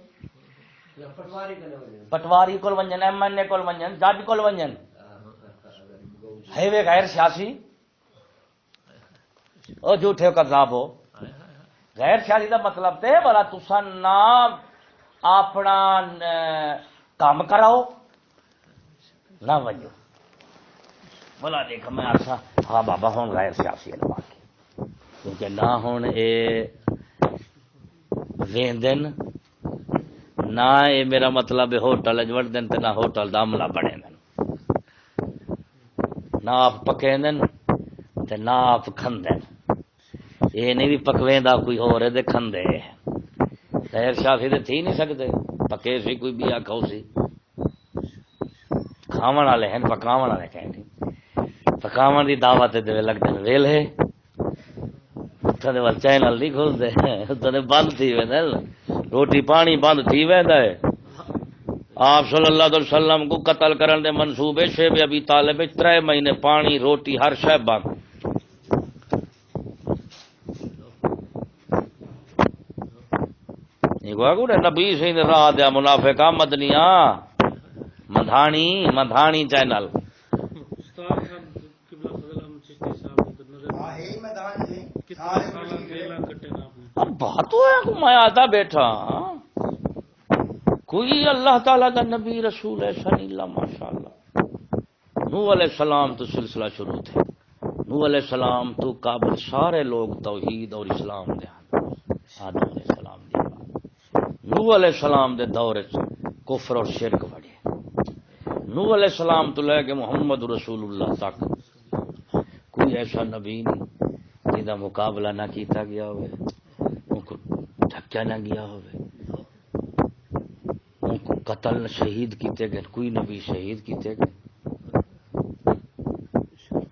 پٹواری کول ونجن ایم این اے کول ونجن جج کول ونجن ہے وے غیر سیاسی او جھوٹے کذاب ہو غیر سیاسی دا مطلب تے بلا تساں نہ اپنا کام کراؤ نہ ونجو بلا دیکھ میں آسا ہاں بابا ہوں غیر سیاسی ہے باقی کیونکہ نہ ہوں اے ویندن نہ اے میرا مطلب ہوٹل اج وڑ دن تے نہ ہوٹل دا عملہ بنے دن نہ آپ پکیندن تے نہ آپ کھندن اے نہیں بھی پکویندا کوئی ہور ہے تے کھندے غیر سیاسی تے تھی نہیں سکتے پکے سی کوئی بھی آکھو سی کھاون والے ہیں پکاون والے کہیں پکاون دی دعوت دے لگدے ویلے اٹھا دے ول چینل نہیں کھلدے تے بند تھی ویندے روٹی پانی بند تھی ویندا ہے آپ صلی اللہ علیہ وسلم کو قتل کرن دے منصوبے شیب ابی طالب 3 مہینے پانی روٹی ہر شے بند نبی سے راہ دیا منافقہ مدنیاں مدھانی چینل بات ہے میں آتا بیٹھا کوئی اللہ تعالیٰ کا نبی رسول ہے سنی اللہ ماشاء اللہ نوح علیہ السلام تو سلسلہ شروع تھے نوح علیہ السلام تو قابل سارے لوگ توحید اور اسلام دے آدم علیہ السلام دی بات نوح علیہ السلام دے دور کفر اور شرک بڑھے نوح علیہ السلام تو لے کے محمد رسول اللہ تک کوئی ایسا نبی نہیں جہاں مقابلہ نہ کیتا گیا ہوئے ان کو ڈھکیا نہ گیا ہوئے ان کو قتل شہید کیتے گئے کوئی نبی شہید کیتے گئے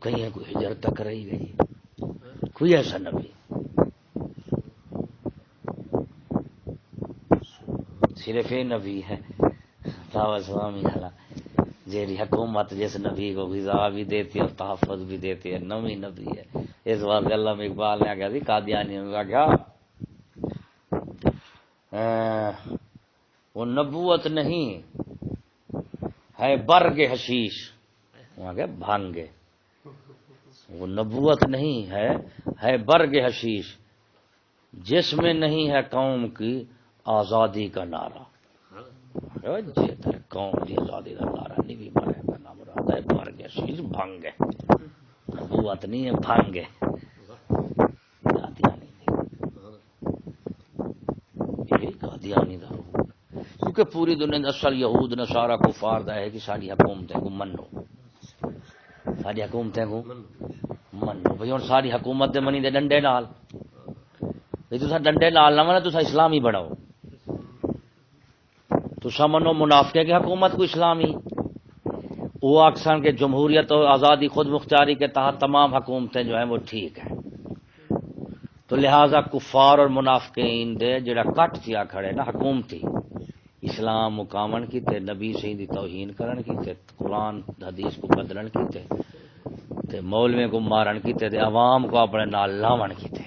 کہیں کوئی ہجرت تک رہی گئی کوئی ایسا نبی صرف یہ نبی ہے دعوت سوامی حالا جیری حکومت جس نبی کو غذا بھی دیتی ہے اور تحفظ بھی دیتی ہے نوی نبی ہے اس وقت علامہ اقبال نے آگیا تھی قادیانی نے کہا وہ نبوت نہیں ہے برگ حشیش وہاں گیا بھانگے وہ نبوت نہیں ہے برگ حشیش جس میں نہیں ہے قوم کی آزادی کا نعرہ قوم کی آزادی کا نعرہ نہیں بھی مرے کا نام مراد ہے برگ حشیش بھانگے نبوت نہیں ہے بھانگے قادیانی دا کیونکہ پوری دنیا اصل یہود نصارا کفار دا ہے کہ ساری حکومتیں کو منو ساری حکومتیں کو منو بھئی ہن ساری حکومت دے منی دے ڈنڈے نال بھئی تساں ڈنڈے نال نہ منو تساں اسلامی بناؤ تساں منو منافقے کی حکومت کو اسلامی وہ اکثر کے جمہوریت اور آزادی خود مختاری کے تحت تمام حکومتیں جو ہیں وہ ٹھیک ہیں تو لہذا کفار اور منافقین دے جڑا کٹ تھیا کھڑے نا حکومتی اسلام مقامن کیتے نبی سے دی توہین کرن کیتے قرآن حدیث کو بدلن کیتے تے مولوی کو مارن کیتے تے عوام کو اپنے نال لاون کیتے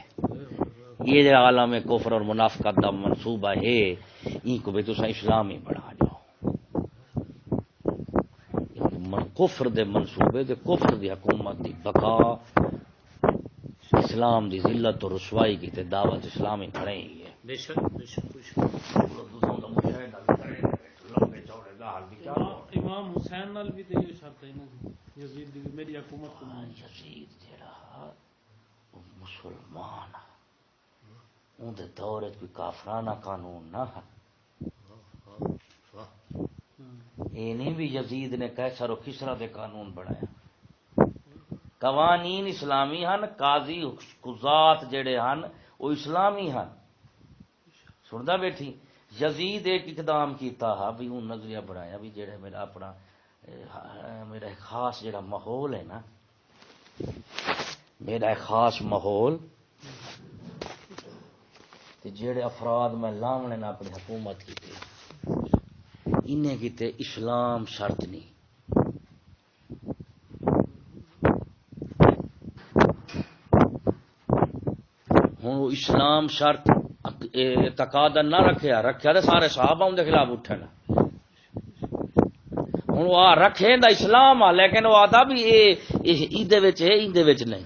یہ جو عالم کفر اور منافقت دا منصوبہ ہے ان کو بھی تساں اسلامی بنا جاؤ کفر دے منصوبے دے کفر دی حکومت دی بقا اسلام دی ذلت اور رسوائی کی تے دعوت اسلامی کھڑے ہی ہے بے شک امام حسین نال بھی تے یہ شرط ہے نا یزید دی میری حکومت کو یزید جڑا مسلمان اون دے دور وچ کوئی کافرانہ قانون نہ یہ نہیں بھی یزید نے قیصر و کسریٰ دے قانون بنایا قوانین اسلامی ہن قاضی قضات جڑے ہن وہ اسلامی ہن سندا بیٹھی یزید ایک اقدام کیتا ہا بھی اون نظریہ بنایا بھی جڑے میرا اپنا میرا ایک خاص جڑا ماحول ہے نا میرا ایک خاص ماحول تے جڑے افراد میں لاونے نہ اپنی حکومت کیتے انہیں کیتے اسلام شرط نہیں ہوں اسلام شرط تقاضا نہ رکھیا تو سارے صحابہ ان کے خلاف اٹھن ہوں وہ رکھے دا اسلام آ لیکن وہ آتا بھی نہیں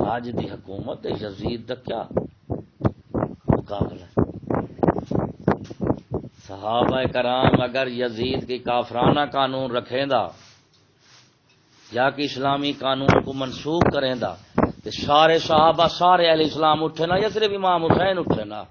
آج دی حکومت یزید دا کیا مقابلہ صحابہ کرام اگر یزید کی کافرانہ قانون رکھیں دا یا کہ اسلامی قانون کو منسوخ کریں دا تو سارے صحابہ سارے اہل اسلام اٹھے نا یا صرف امام حسین اٹھے نا